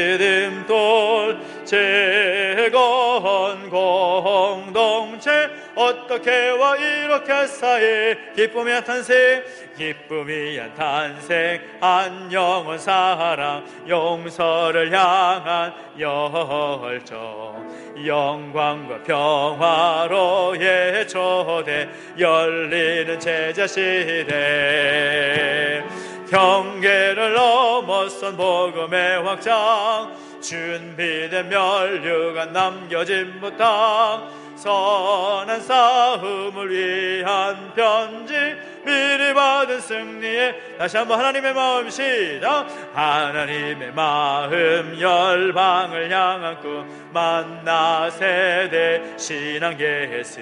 믿음돌 재건 공동체 어떻게 와 이렇게 사이 기쁨이 탄생 기쁨이 탄생 한 영원 사랑 용서를 향한 열정 영광과 평화로의 초대 열리는 제자시대 경계를 넘어선 복음의 확장 준비된 면류관 남겨진 부탁 선한 싸움을 위한 편지 미리 받은 승리에 다시 한번 하나님의 마음 시작 하나님의 마음 열방을 향한 꿈 만나 세대 신앙 예수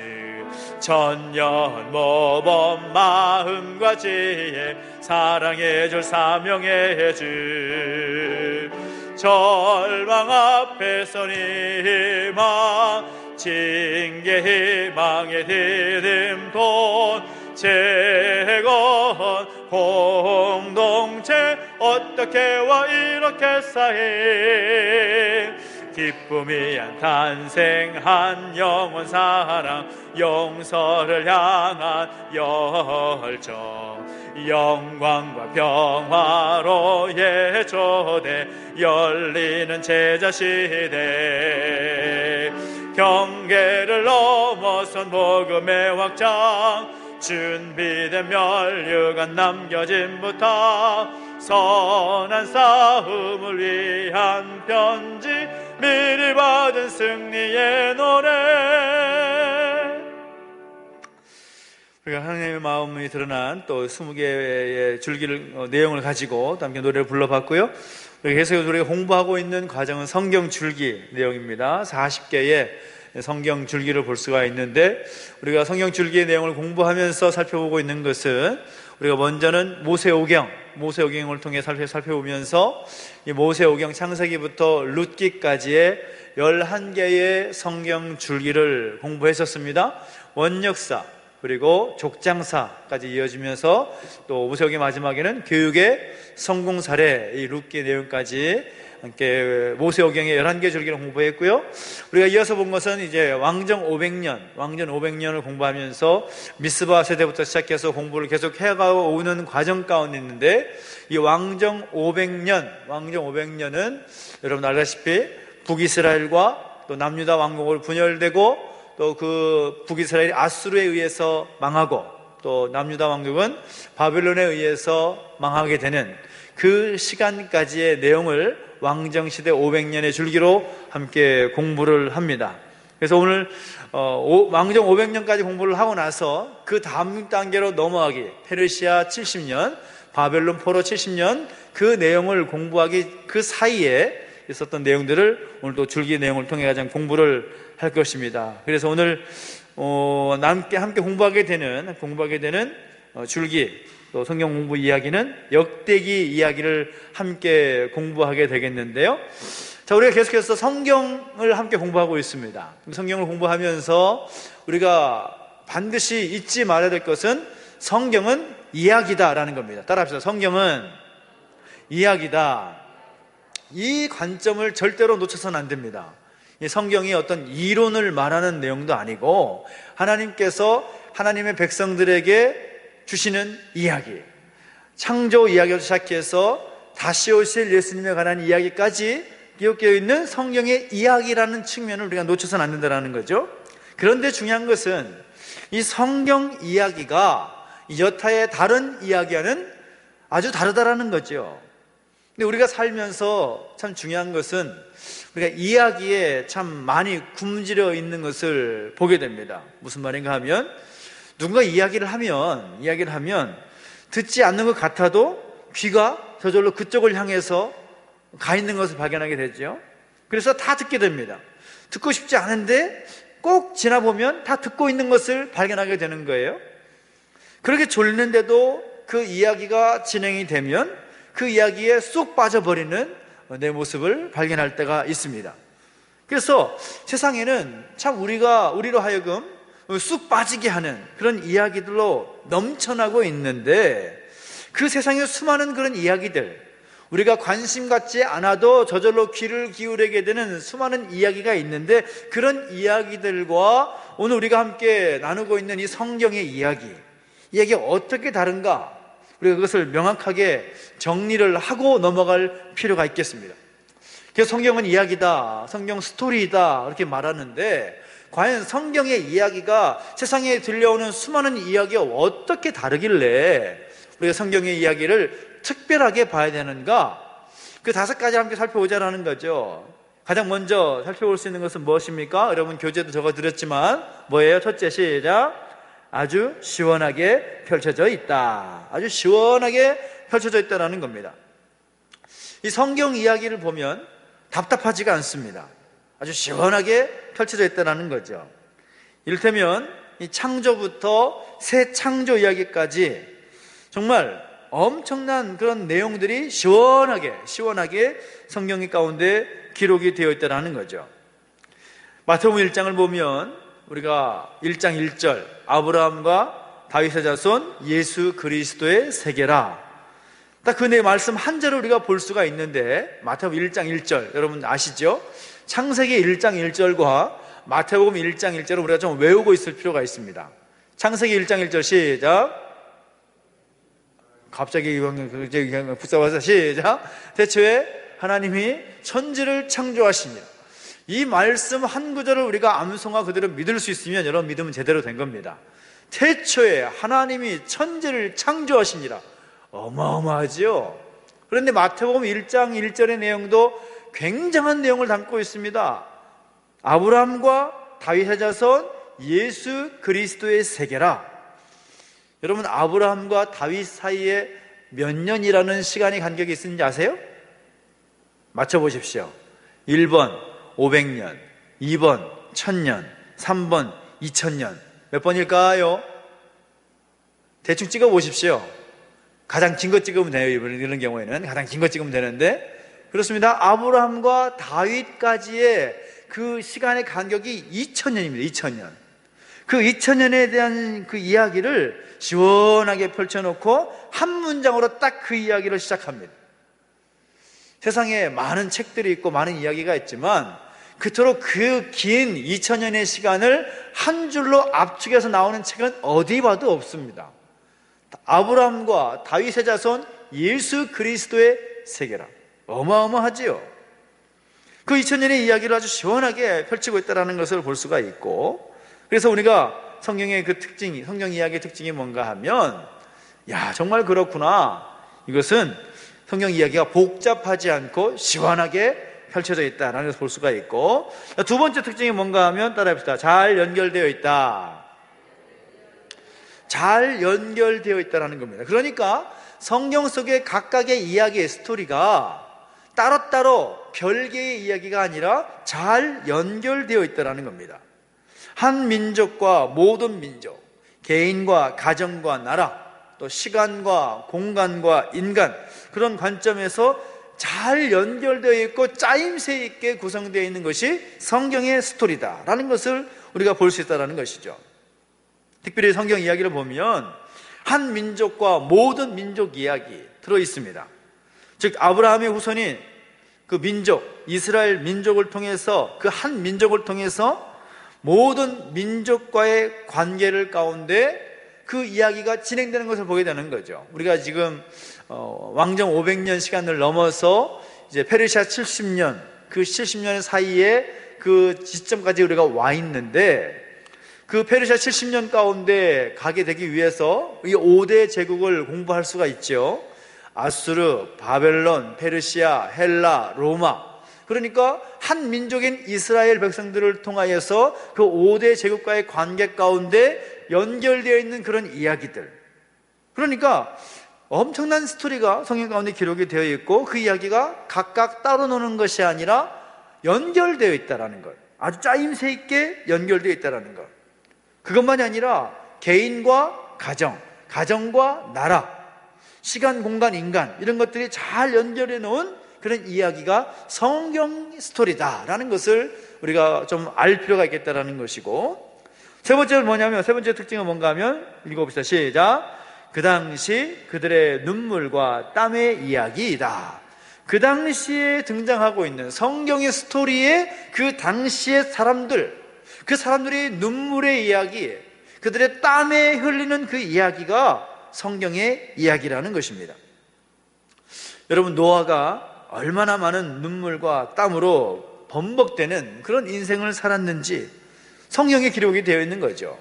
천년 모범 마음과 지혜 사랑의 줄 사명의 줄 절망 앞에선 희망 징계 희망의 디딤돌 재건 공동체 어떻게 와 이렇게 쌓인 기쁨이 탄생한 영원 사랑 용서를 향한 열정 영광과 평화로의 초대 열리는 제자시대 경계를 넘어선 복음의 확장 준비된 면류관 남겨진 부탁 선한 싸움을 위한 편지 미리 받은 승리의 노래 우리가 하나님의 마음이 드러난 또 20개의 줄기를 내용을 가지고 또 함께 노래를 불러봤고요. 우리가 계속 우리가 공부하고 있는 과정은 성경 줄기 내용입니다. 40개의 성경 줄기를 볼 수가 있는데 우리가 성경 줄기의 내용을 공부하면서 살펴보고 있는 것은 우리가 먼저는 모세오경을 통해 살펴보면서 이 모세오경 창세기부터 룻기까지의 11개의 성경 줄기를 공부했었습니다. 원역사 그리고 족장사까지 이어지면서 또 모세오경 마지막에는 교육의 성공 사례 이 룻기 내용까지 함께 모세오경의 11개 줄기를 공부했고요. 우리가 이어서 본 것은 이제 왕정 500년을 공부하면서 미스바 세대부터 시작해서 공부를 계속 해가고 오는 과정 가운데 있는데 이 왕정 500년은 여러분 알다시피 북이스라엘과 또 남유다 왕국으로 분열되고 또 그 북이스라엘이 아수르에 의해서 망하고 또 남유다 왕국은 바벨론에 의해서 망하게 되는 그 시간까지의 내용을 왕정시대 500년의 줄기로 함께 공부를 합니다. 그래서 오늘 왕정 500년까지 공부를 하고 나서 그 다음 단계로 넘어가기 페르시아 70년, 바벨론 포로 70년 그 내용을 공부하기 그 사이에 있었던 내용들을 오늘 또 줄기 내용을 통해 가장 공부를 할 것입니다. 그래서 오늘 함께 공부하게 되는 줄기 또 성경 공부 이야기는 역대기 이야기를 함께 공부하게 되겠는데요. 자, 우리가 계속해서 성경을 함께 공부하고 있습니다. 성경을 공부하면서 우리가 반드시 잊지 말아야 될 것은 성경은 이야기다라는 겁니다. 따라합시다. 성경은 이야기다. 이 관점을 절대로 놓쳐서는 안 됩니다. 이 성경이 어떤 이론을 말하는 내용도 아니고 하나님께서 하나님의 백성들에게 주시는 이야기, 창조 이야기부터 시작해서 다시 오실 예수님에 관한 이야기까지 기록되어 있는 성경의 이야기라는 측면을 우리가 놓쳐서는 안 된다는 거죠. 그런데 중요한 것은 이 성경 이야기가 여타의 다른 이야기와는 아주 다르다라는 거죠. 근데 우리가 살면서 참 중요한 것은 우리가 이야기에 참 많이 굶주려 있는 것을 보게 됩니다. 무슨 말인가 하면 누군가 이야기를 하면 듣지 않는 것 같아도 귀가 저절로 그쪽을 향해서 가 있는 것을 발견하게 되죠. 그래서 다 듣게 됩니다. 듣고 싶지 않은데 꼭 지나보면 다 듣고 있는 것을 발견하게 되는 거예요. 그렇게 졸리는데도 그 이야기가 진행이 되면 그 이야기에 쏙 빠져버리는 내 모습을 발견할 때가 있습니다. 그래서 세상에는 참 우리로 하여금 쑥 빠지게 하는 그런 이야기들로 넘쳐나고 있는데 그 세상에 수많은 그런 이야기들, 우리가 관심 갖지 않아도 저절로 귀를 기울이게 되는 수많은 이야기가 있는데, 그런 이야기들과 오늘 우리가 함께 나누고 있는 이 성경의 이야기가 어떻게 다른가, 우리가 그것을 명확하게 정리를 하고 넘어갈 필요가 있겠습니다. 그래서 성경은 이야기다, 성경 스토리이다 이렇게 말하는데, 과연 성경의 이야기가 세상에 들려오는 수많은 이야기와 어떻게 다르길래 우리가 성경의 이야기를 특별하게 봐야 되는가? 그 5가지 함께 살펴보자라는 거죠. 가장 먼저 살펴볼 수 있는 것은 무엇입니까? 여러분 교재도 적어드렸지만 뭐예요? 첫째, 시작. 아주 시원하게 펼쳐져 있다. 아주 시원하게 펼쳐져 있다라는 겁니다. 이 성경 이야기를 보면 답답하지가 않습니다. 아주 시원하게 펼쳐져 있다는 거죠. 이를테면 이 창조부터 새 창조 이야기까지 정말 엄청난 그런 내용들이 시원하게 성경 가운데 기록이 되어 있다는 거죠. 마태복음 1장을 보면 우리가 1장 1절 아브라함과 다윗의 자손 예수 그리스도의 세계라, 딱 그 내 말씀 한 절을 우리가 볼 수가 있는데, 마태복음 1장 1절 여러분 아시죠? 창세기 1장 1절과 마태복음 1장 1절을 우리가 좀 외우고 있을 필요가 있습니다. 창세기 1장 1절 시작. 갑자기 붙잡아서 시작. 태초에 하나님이 천지를 창조하시니라. 이 말씀 한 구절을 우리가 암송화 그대로 믿을 수 있으면 여러분 믿으면 제대로 된 겁니다. 태초에 하나님이 천지를 창조하시니라. 어마어마하지요. 그런데 마태복음 1장 1절의 내용도 굉장한 내용을 담고 있습니다. 아브라함과 다윗의 자손 예수 그리스도의 세계라. 여러분 아브라함과 다윗 사이에 몇 년이라는 시간이 간격이 있는지 아세요? 맞춰보십시오. 1번 500년, 2번 1000년, 3번 2000년. 몇 번일까요? 대충 찍어보십시오. 가장 긴 거 찍으면 돼요. 이런 경우에는 가장 긴 거 찍으면 되는데, 그렇습니다. 아브라함과 다윗까지의 그 시간의 간격이 2000년입니다. 2000년. 그 2000년에 대한 그 이야기를 시원하게 펼쳐놓고 한 문장으로 딱 그 이야기를 시작합니다. 세상에 많은 책들이 있고 많은 이야기가 있지만 그토록 그 긴 2000년의 시간을 한 줄로 압축해서 나오는 책은 어디 봐도 없습니다. 아브라함과 다윗의 자손 예수 그리스도의 세계라. 어마어마하지요. 그 2000년의 이야기를 아주 시원하게 펼치고 있다는 것을 볼 수가 있고, 그래서 우리가 성경의 그 특징이, 성경 이야기의 특징이 뭔가 하면, 야, 정말 그렇구나. 이것은 성경 이야기가 복잡하지 않고 시원하게 펼쳐져 있다는 것을 볼 수가 있고, 두 번째 특징이 뭔가 하면 따라합시다. 잘 연결되어 있다. 잘 연결되어 있다는 겁니다. 그러니까 성경 속의 각각의 이야기의 스토리가 따로따로 별개의 이야기가 아니라 잘 연결되어 있다는 겁니다. 한 민족과 모든 민족, 개인과 가정과 나라, 또 시간과 공간과 인간, 그런 관점에서 잘 연결되어 있고 짜임새 있게 구성되어 있는 것이 성경의 스토리다라는 것을 우리가 볼 수 있다는 것이죠. 특별히 성경 이야기를 보면 한 민족과 모든 민족 이야기 들어있습니다. 즉 아브라함의 후손인 그 민족, 이스라엘 민족을 통해서, 그 한 민족을 통해서 모든 민족과의 관계를 가운데 그 이야기가 진행되는 것을 보게 되는 거죠. 우리가 지금 왕정 500년 시간을 넘어서 이제 페르시아 70년, 그 70년 사이에 그 지점까지 우리가 와 있는데, 그 페르시아 70년 가운데 가게 되기 위해서 이 5대 제국을 공부할 수가 있죠. 아수르, 바벨론, 페르시아, 헬라, 로마. 그러니까 한 민족인 이스라엘 백성들을 통하여서 그 5대 제국과의 관계 가운데 연결되어 있는 그런 이야기들. 그러니까 엄청난 스토리가 성경 가운데 기록이 되어 있고, 그 이야기가 각각 따로 노는 것이 아니라 연결되어 있다는 것, 아주 짜임새 있게 연결되어 있다는 것. 그것만이 아니라 개인과 가정, 가정과 나라, 시간, 공간, 인간, 이런 것들이 잘 연결해 놓은 그런 이야기가 성경 스토리다라는 것을 우리가 좀 알 필요가 있겠다라는 것이고, 세 번째는 뭐냐면, 세 번째 특징은 뭔가 하면, 읽어봅시다. 시작. 그 당시 그들의 눈물과 땀의 이야기이다. 그 당시에 등장하고 있는 성경의 스토리에 그 당시의 사람들, 그 사람들의 눈물의 이야기, 그들의 땀에 흘리는 그 이야기가 성경의 이야기라는 것입니다. 여러분, 노아가 얼마나 많은 눈물과 땀으로 범벅되는 그런 인생을 살았는지 성경에 기록이 되어 있는 거죠.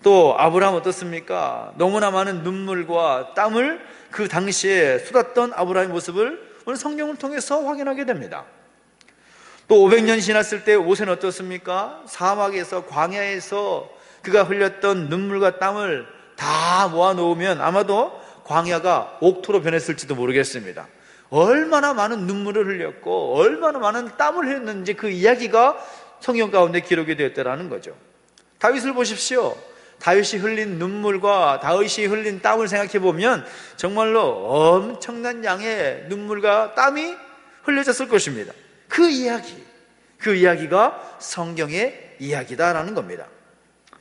또 아브라함 어떻습니까? 너무나 많은 눈물과 땀을 그 당시에 쏟았던 아브라함의 모습을 오늘 성경을 통해서 확인하게 됩니다. 또 500년 지났을 때 롯은 어떻습니까? 사막에서, 광야에서 그가 흘렸던 눈물과 땀을 다 모아놓으면 아마도 광야가 옥토로 변했을지도 모르겠습니다. 얼마나 많은 눈물을 흘렸고 얼마나 많은 땀을 흘렸는지 그 이야기가 성경 가운데 기록이 되었다는 거죠. 다윗을 보십시오. 다윗이 흘린 눈물과 다윗이 흘린 땀을 생각해 보면 정말로 엄청난 양의 눈물과 땀이 흘려졌을 것입니다. 그 이야기가 성경의 이야기다라는 겁니다.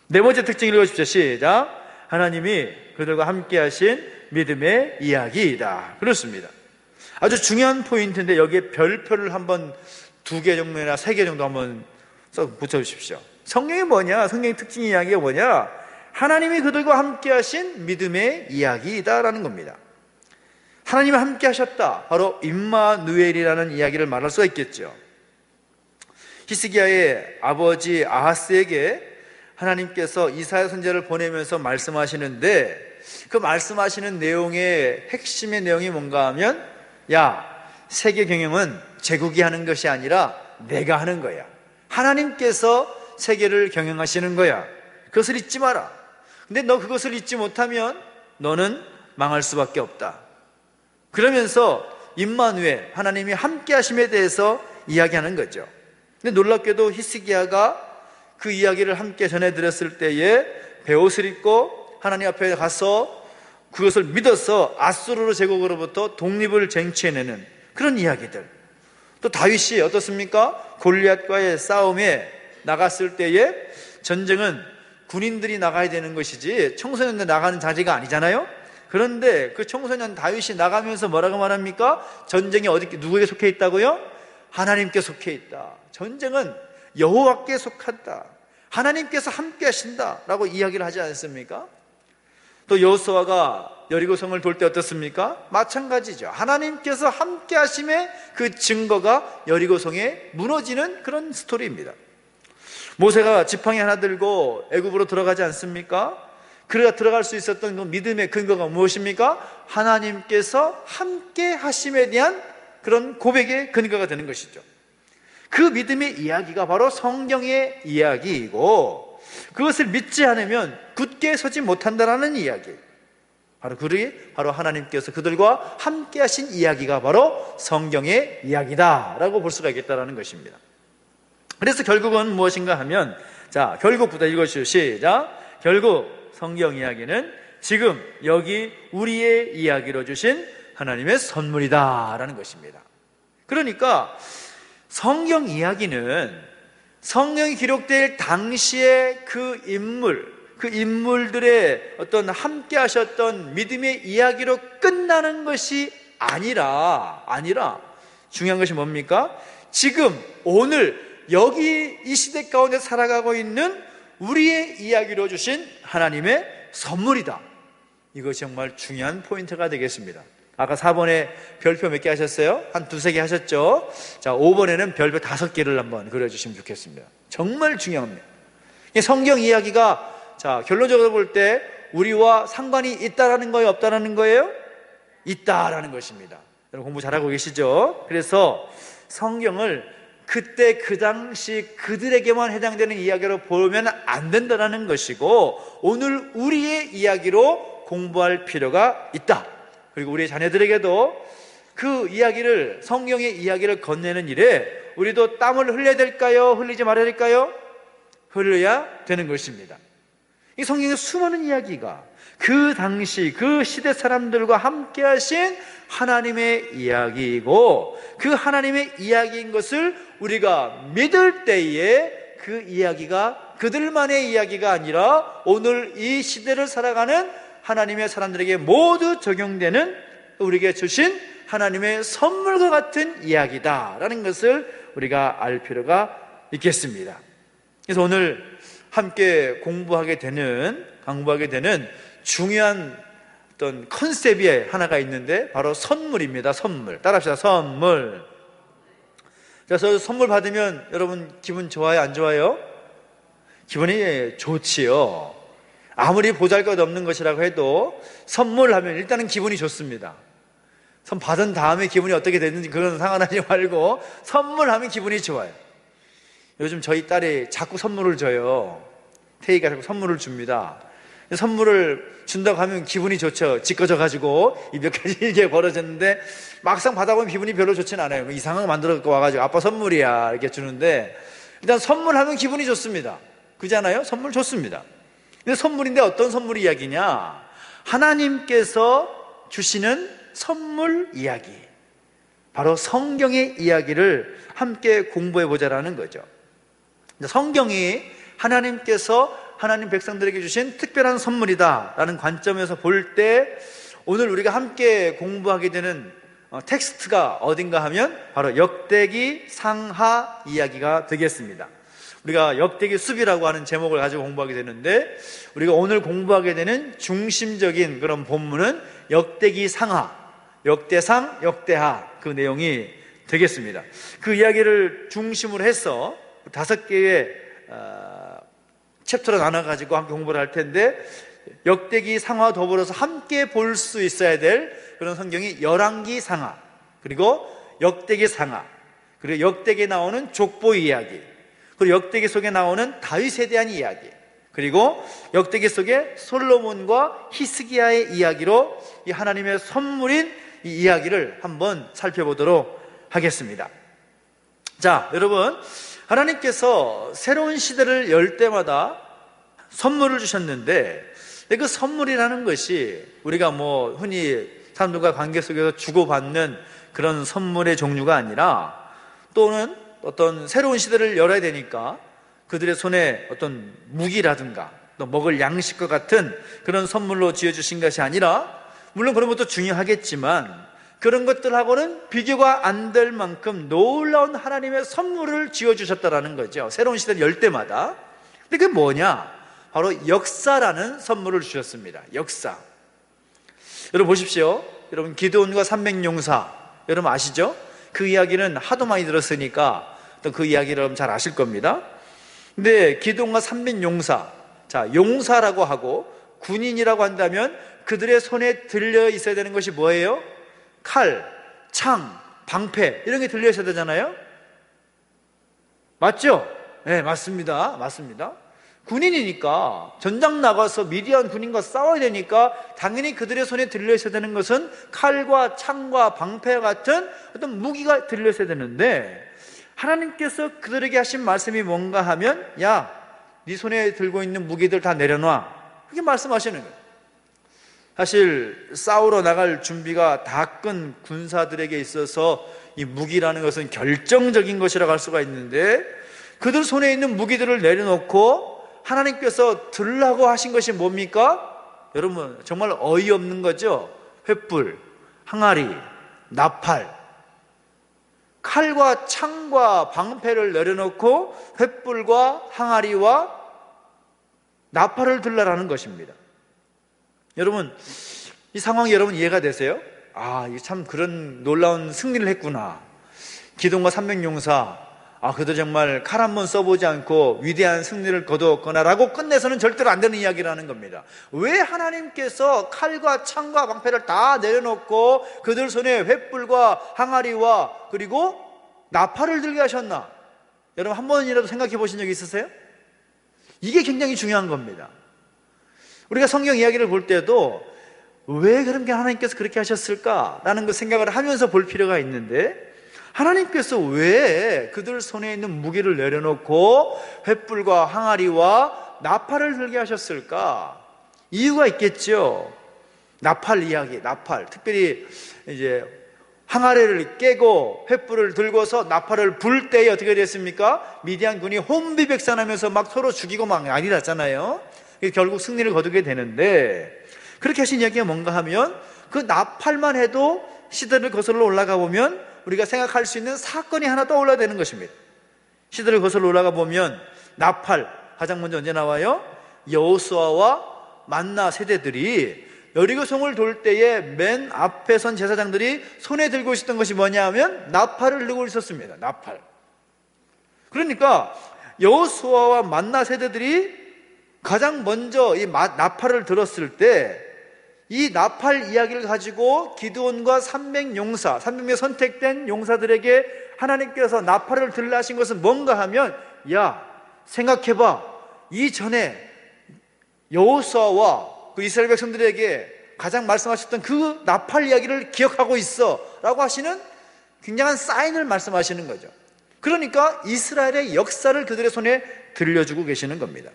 네 번째 특징 읽어주십시오. 시작. 하나님이 그들과 함께 하신 믿음의 이야기이다. 그렇습니다. 아주 중요한 포인트인데 여기에 별표를 한번 2개 정도나 3개 정도 한번 써 붙여주십시오. 성경이 뭐냐? 성경의 특징 이야기가 뭐냐? 하나님이 그들과 함께 하신 믿음의 이야기이다라는 겁니다. 하나님이 함께 하셨다. 바로 임마누엘이라는 이야기를 말할 수가 있겠죠. 히스기야의 아버지 아하스에게 하나님께서 이사야 선지자를 보내면서 말씀하시는데 그 말씀하시는 내용의 핵심의 내용이 뭔가 하면 야, 세계 경영은 제국이 하는 것이 아니라 내가 하는 거야. 하나님께서 세계를 경영하시는 거야. 그것을 잊지 마라. 근데 너 그것을 잊지 못하면 너는 망할 수밖에 없다. 그러면서 임마누엘, 하나님이 함께 하심에 대해서 이야기하는 거죠. 근데 놀랍게도 히스기야가 그 이야기를 함께 전해드렸을 때에 베옷을 입고 하나님 앞에 가서 그것을 믿어서 아수르 제국으로부터 독립을 쟁취해내는 그런 이야기들. 또 다윗이 어떻습니까? 골리앗과의 싸움에 나갔을 때에 전쟁은 군인들이 나가야 되는 것이지 청소년들 나가는 자리가 아니잖아요. 그런데 그 청소년 다윗이 나가면서 뭐라고 말합니까? 전쟁이 누구에게 속해 있다고요? 하나님께 속해 있다. 전쟁은 여호와께 속한다. 하나님께서 함께 하신다 라고 이야기를 하지 않습니까? 또 여호수아가 여리고성을 돌 때 어떻습니까? 마찬가지죠. 하나님께서 함께 하심의 그 증거가 여리고성에 무너지는 그런 스토리입니다. 모세가 지팡이 하나 들고 애굽으로 들어가지 않습니까? 그가 들어갈 수 있었던 그 믿음의 근거가 무엇입니까? 하나님께서 함께 하심에 대한 그런 고백의 근거가 되는 것이죠. 그 믿음의 이야기가 바로 성경의 이야기이고 그것을 믿지 않으면 굳게 서지 못한다라는 이야기. 바로 하나님께서 그들과 함께 하신 이야기가 바로 성경의 이야기다라고 볼 수가 있겠다라는 것입니다. 그래서 결국은 무엇인가 하면 결국부터 읽어주시오. 시작. 결국 성경 이야기는 지금 여기 우리의 이야기로 주신 하나님의 선물이다라는 것입니다. 그러니까 성경 이야기는 성경이 기록될 당시의 그 인물들의 어떤 함께 하셨던 믿음의 이야기로 끝나는 것이 아니라 중요한 것이 뭡니까? 지금 오늘 여기 이 시대 가운데 살아가고 있는 우리의 이야기로 주신 하나님의 선물이다. 이것이 정말 중요한 포인트가 되겠습니다. 아까 4번에 별표 몇 개 하셨어요? 한 2-3개 하셨죠? 5번에는 별표 5개를 한번 그려주시면 좋겠습니다. 정말 중요합니다. 성경 이야기가 결론적으로 볼 때 우리와 상관이 있다라는 거예요? 없다라는 거예요? 있다라는 것입니다. 여러분 공부 잘하고 계시죠? 그래서 성경을 그때 그 당시 그들에게만 해당되는 이야기로 보면 안 된다는 것이고 오늘 우리의 이야기로 공부할 필요가 있다. 그리고 우리 자녀들에게도 그 이야기를, 성경의 이야기를 건네는 일에 우리도 땀을 흘려야 될까요? 흘리지 말아야 될까요? 흘려야 되는 것입니다. 이 성경의 수많은 이야기가 그 당시 그 시대 사람들과 함께 하신 하나님의 이야기이고 그 하나님의 이야기인 것을 우리가 믿을 때에 그 이야기가 그들만의 이야기가 아니라 오늘 이 시대를 살아가는 하나님의 사람들에게 모두 적용되는 우리에게 주신 하나님의 선물과 같은 이야기다라는 것을 우리가 알 필요가 있겠습니다. 그래서 오늘 함께 공부하게 되는 중요한 어떤 컨셉이 하나가 있는데 바로 선물입니다. 선물. 따라합시다. 선물. 그래서 선물 받으면 여러분 기분 좋아요? 안 좋아요? 기분이 좋지요. 아무리 보잘것없는 것이라고 해도 선물하면 일단은 기분이 좋습니다. 선 받은 다음에 기분이 어떻게 됐는지 그건 상관하지 말고 선물하면 기분이 좋아요. 요즘 저희 딸이 자꾸 선물을 줘요. 태희가 자꾸 선물을 줍니다. 선물을 준다고 하면 기분이 좋죠. 짓궂어가지고 몇 가지 일이 벌어졌는데 막상 받아보면 기분이 별로 좋진 않아요. 이상한 거 만들어 갖고 와가지고 아빠 선물이야 이렇게 주는데 일단 선물하면 기분이 좋습니다. 그잖아요? 선물 좋습니다. 근데 선물인데 어떤 선물 이야기냐? 하나님께서 주시는 선물 이야기, 바로 성경의 이야기를 함께 공부해 보자라는 거죠. 성경이 하나님 백성들에게 주신 특별한 선물이다 라는 관점에서 볼 때 오늘 우리가 함께 공부하게 되는 텍스트가 어딘가 하면 바로 역대기 상하 이야기가 되겠습니다. 우리가 역대기 숲이라고 하는 제목을 가지고 공부하게 되는데 우리가 오늘 공부하게 되는 중심적인 그런 본문은 역대기 상하, 역대상, 역대하 그 내용이 되겠습니다. 그 이야기를 중심으로 해서 5개의 챕터로 나눠가지고 함께 공부를 할 텐데 역대기 상하와 더불어서 함께 볼 수 있어야 될 그런 성경이 열왕기 상하, 그리고 역대기 상하, 그리고 역대기에 나오는 족보 이야기, 그리고 역대기 속에 나오는 다윗에 대한 이야기, 그리고 역대기 속에 솔로몬과 히스기야의 이야기로 이 하나님의 선물인 이 이야기를 한번 살펴보도록 하겠습니다. 자, 여러분, 하나님께서 새로운 시대를 열 때마다 선물을 주셨는데 그 선물이라는 것이 우리가 흔히 사람들과 관계 속에서 주고받는 그런 선물의 종류가 아니라 또는 어떤 새로운 시대를 열어야 되니까 그들의 손에 어떤 무기라든가 또 먹을 양식과 같은 그런 선물로 쥐어주신 것이 아니라, 물론 그런 것도 중요하겠지만 그런 것들하고는 비교가 안 될 만큼 놀라운 하나님의 선물을 쥐어주셨다라는 거죠. 새로운 시대를 열 때마다. 근데 그게 뭐냐? 바로 역사라는 선물을 주셨습니다. 역사. 여러분 보십시오. 여러분 기드온과 300용사 여러분 아시죠? 그 이야기는 하도 많이 들었으니까 또 그 이야기를 여러분 잘 아실 겁니다. 근데 기드온과 300용사, 자, 용사라고 하고 군인이라고 한다면 그들의 손에 들려 있어야 되는 것이 뭐예요? 칼, 창, 방패 이런 게 들려 있어야 되잖아요. 맞죠? 네, 맞습니다. 군인이니까 전장 나가서 미디안 군인과 싸워야 되니까 당연히 그들의 손에 들려 있어야 되는 것은 칼과 창과 방패와 같은 어떤 무기가 들려 있어야 되는데, 하나님께서 그들에게 하신 말씀이 뭔가 하면, 야, 네 손에 들고 있는 무기들 다 내려놔, 그렇게 말씀하시는 거예요. 사실 싸우러 나갈 준비가 다 끈 군사들에게 있어서 이 무기라는 것은 결정적인 것이라고 할 수가 있는데, 그들 손에 있는 무기들을 내려놓고 하나님께서 들라고 하신 것이 뭡니까? 여러분 정말 어이없는 거죠. 횃불, 항아리, 나팔, 칼과 창과 방패를 내려놓고 횃불과 항아리와 나팔을 들라라는 것입니다. 여러분 이 상황이 여러분 이해가 되세요? 아, 이게 참 그런 놀라운 승리를 했구나. 기드온과 300용사, 그들 정말 칼 한 번 써보지 않고 위대한 승리를 거두었거나 라고 끝내서는 절대로 안 되는 이야기라는 겁니다. 왜 하나님께서 칼과 창과 방패를 다 내려놓고 그들 손에 횃불과 항아리와 그리고 나팔을 들게 하셨나? 여러분 한 번이라도 생각해 보신 적 있으세요? 이게 굉장히 중요한 겁니다. 우리가 성경 이야기를 볼 때도 왜 그렇게 하나님께서 그렇게 하셨을까라는 그 생각을 하면서 볼 필요가 있는데, 하나님께서 왜 그들 손에 있는 무기를 내려놓고 횃불과 항아리와 나팔을 들게 하셨을까? 이유가 있겠죠. 나팔 이야기, 나팔. 특별히 이제 항아리를 깨고 횃불을 들고서 나팔을 불 때에 어떻게 됐습니까? 미디안 군이 혼비백산하면서 막 서로 죽이고 막 난리 났잖아요. 결국 승리를 거두게 되는데, 그렇게 하신 이야기가 뭔가 하면 그 나팔만 해도 시대를 거슬러 올라가 보면 우리가 생각할 수 있는 사건이 하나 떠올라야 되는 것입니다. 시대를 거슬러 올라가 보면 나팔, 가장 먼저 언제 나와요? 여호수아와 만나 세대들이 여리고성을 돌 때에 맨 앞에 선 제사장들이 손에 들고 있었던 것이 뭐냐 하면 나팔을 들고 있었습니다. 나팔. 그러니까 여호수아와 만나 세대들이 가장 먼저 이 나팔을 들었을 때 이 나팔 이야기를 가지고 기드온과 300명 선택된 용사들에게 하나님께서 나팔을 들라 하신 것은 뭔가 하면, 야, 생각해봐. 이전에 여호수아와 그 이스라엘 백성들에게 가장 말씀하셨던 그 나팔 이야기를 기억하고 있어 라고 하시는 굉장한 사인을 말씀하시는 거죠. 그러니까 이스라엘의 역사를 그들의 손에 들려주고 계시는 겁니다.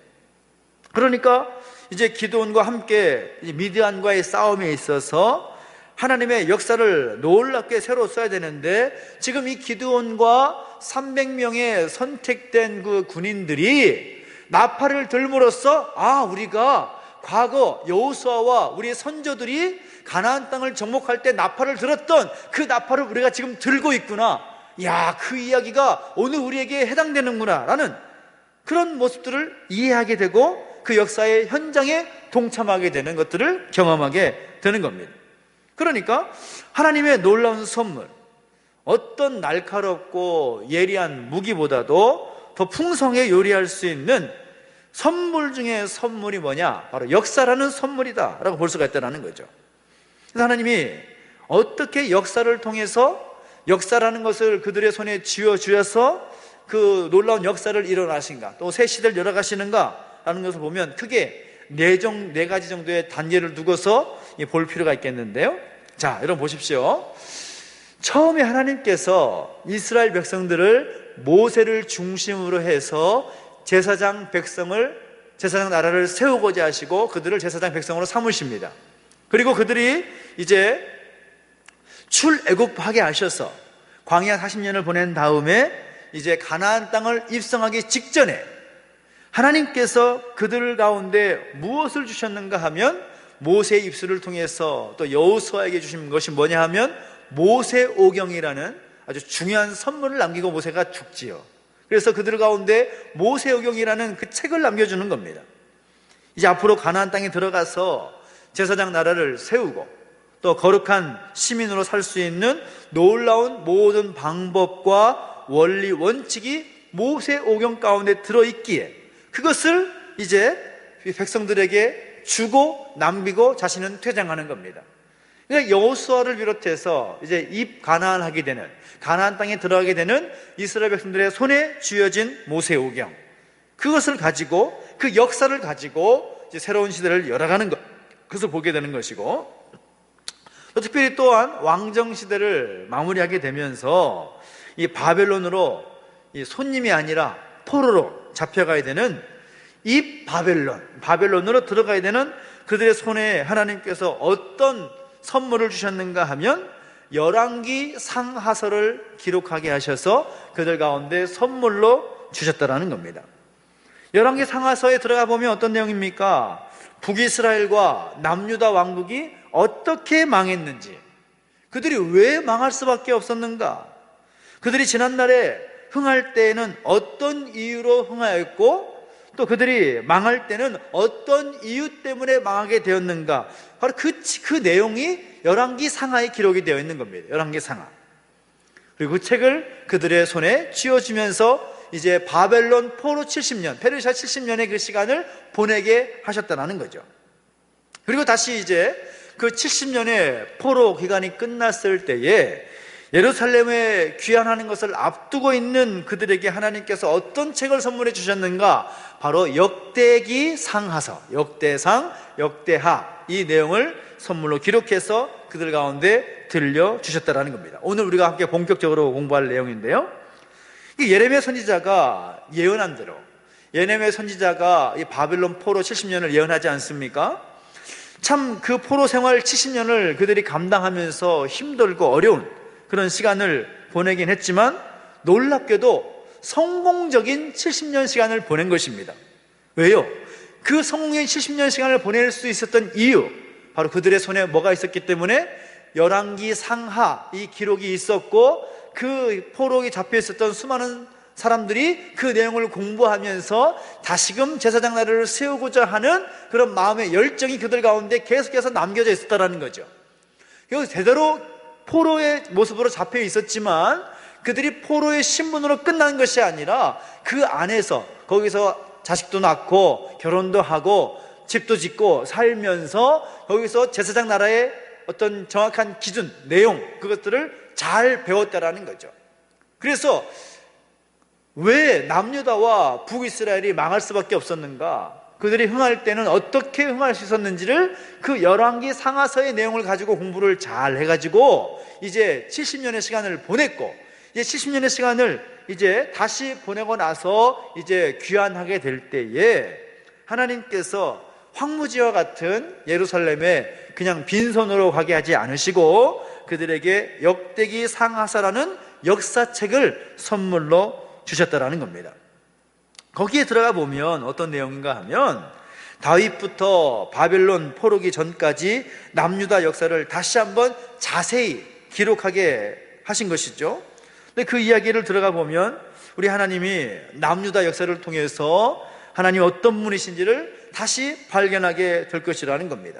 그러니까 이제 기드온과 함께 미드안과의 싸움에 있어서 하나님의 역사를 놀랍게 새로 써야 되는데, 지금 이 기드온과 300명의 선택된 그 군인들이 나팔을 들므로써 우리가 과거 여호수아와 우리의 선조들이 가나안 땅을 정복할 때 나팔을 들었던 그 나팔을 우리가 지금 들고 있구나, 야, 그 이야기가 오늘 우리에게 해당되는구나 라는 그런 모습들을 이해하게 되고 그 역사의 현장에 동참하게 되는 것들을 경험하게 되는 겁니다. 그러니까 하나님의 놀라운 선물, 어떤 날카롭고 예리한 무기보다도 더 풍성하게 요리할 수 있는 선물 중에 선물이 뭐냐? 바로 역사라는 선물이다 라고 볼 수가 있다는 거죠. 그래서 하나님이 어떻게 역사를 통해서 역사라는 것을 그들의 손에 쥐어주어서 그 놀라운 역사를 일어나신가, 또 새 시대를 열어가시는가 라는 것을 보면 크게 네 가지 정도의 단계를 두고서 볼 필요가 있겠는데요. 자, 여러분 보십시오. 처음에 하나님께서 이스라엘 백성들을 모세를 중심으로 해서 제사장 나라를 세우고자 하시고 그들을 제사장 백성으로 삼으십니다. 그리고 그들이 이제 출애굽하게 하셔서 광야 40년을 보낸 다음에 이제 가나안 땅을 입성하기 직전에 하나님께서 그들 가운데 무엇을 주셨는가 하면 모세의 입술을 통해서 또 여호수아에게 주신 것이 뭐냐 하면 모세오경이라는 아주 중요한 선물을 남기고 모세가 죽지요. 그래서 그들 가운데 모세오경이라는 그 책을 남겨주는 겁니다. 이제 앞으로 가나안 땅에 들어가서 제사장 나라를 세우고 또 거룩한 시민으로 살 수 있는 놀라운 모든 방법과 원리 원칙이 모세오경 가운데 들어있기에 그것을 이제 백성들에게 주고 남기고 자신은 퇴장하는 겁니다. 그러니까 여호수아를 비롯해서 이제 가나안하게 되는, 가나안 땅에 들어가게 되는 이스라엘 백성들의 손에 쥐어진 모세오경, 그것을 가지고 그 역사를 가지고 이제 새로운 시대를 열어가는 것, 그것을 보게 되는 것이고, 또 특별히 또한 왕정 시대를 마무리하게 되면서 이 바벨론으로 이 손님이 아니라 포로로 잡혀가야 되는 이 바벨론으로 들어가야 되는 그들의 손에 하나님께서 어떤 선물을 주셨는가 하면 열왕기 상하서를 기록하게 하셔서 그들 가운데 선물로 주셨다라는 겁니다. 열왕기 상하서에 들어가 보면 어떤 내용입니까? 북이스라엘과 남유다 왕국이 어떻게 망했는지, 그들이 왜 망할 수밖에 없었는가, 그들이 지난날에 흥할 때에는 어떤 이유로 흥하였고 또 그들이 망할 때는 어떤 이유 때문에 망하게 되었는가, 바로 그 내용이 열왕기 상하에 기록이 되어 있는 겁니다. 열왕기 상하. 그리고 그 책을 그들의 손에 쥐어주면서 이제 바벨론 포로 70년, 페르시아 70년의 그 시간을 보내게 하셨다는 거죠. 그리고 다시 이제 그 70년의 포로 기간이 끝났을 때에 예루살렘에 귀환하는 것을 앞두고 있는 그들에게 하나님께서 어떤 책을 선물해 주셨는가? 바로 역대기 상하서, 역대상, 역대하, 이 내용을 선물로 기록해서 그들 가운데 들려주셨다는 겁니다. 오늘 우리가 함께 본격적으로 공부할 내용인데요, 이 예레미야 선지자가 예언한 대로, 예레미야 선지자가 이 바벨론 포로 70년을 예언하지 않습니까? 참 그 포로 생활 70년을 그들이 감당하면서 힘들고 어려운 그런 시간을 보내긴 했지만 놀랍게도 성공적인 70년 시간을 보낸 것입니다. 왜요? 그 성공적인 70년 시간을 보낼 수 있었던 이유, 바로 그들의 손에 뭐가 있었기 때문에? 열왕기 상하 이 기록이 있었고, 그 포로에 잡혀 있었던 수많은 사람들이 그 내용을 공부하면서 다시금 제사장 나라를 세우고자 하는 그런 마음의 열정이 그들 가운데 계속해서 남겨져 있었다는 거죠. 그래서 제대로 포로의 모습으로 잡혀 있었지만 그들이 포로의 신분으로 끝난 것이 아니라 그 안에서 거기서 자식도 낳고 결혼도 하고 집도 짓고 살면서 거기서 제사장 나라의 어떤 정확한 기준, 내용, 그것들을 잘 배웠다라는 거죠. 그래서 왜 남유다와 북이스라엘이 망할 수밖에 없었는가? 그들이 흥할 때는 어떻게 흥할 수 있었는지를 그 열왕기 상하서의 내용을 가지고 공부를 잘 해가지고 이제 70년의 시간을 보냈고, 이제 70년의 시간을 이제 다시 보내고 나서 이제 귀환하게 될 때에 하나님께서 황무지와 같은 예루살렘에 그냥 빈손으로 가게 하지 않으시고 그들에게 역대기 상하사라는 역사책을 선물로 주셨다라는 겁니다. 거기에 들어가 보면 어떤 내용인가 하면 다윗부터 바벨론 포로기 전까지 남유다 역사를 다시 한번 자세히 기록하게 하신 것이죠. 근데 그 이야기를 들어가 보면 우리 하나님이 남유다 역사를 통해서 하나님이 어떤 분이신지를 다시 발견하게 될 것이라는 겁니다.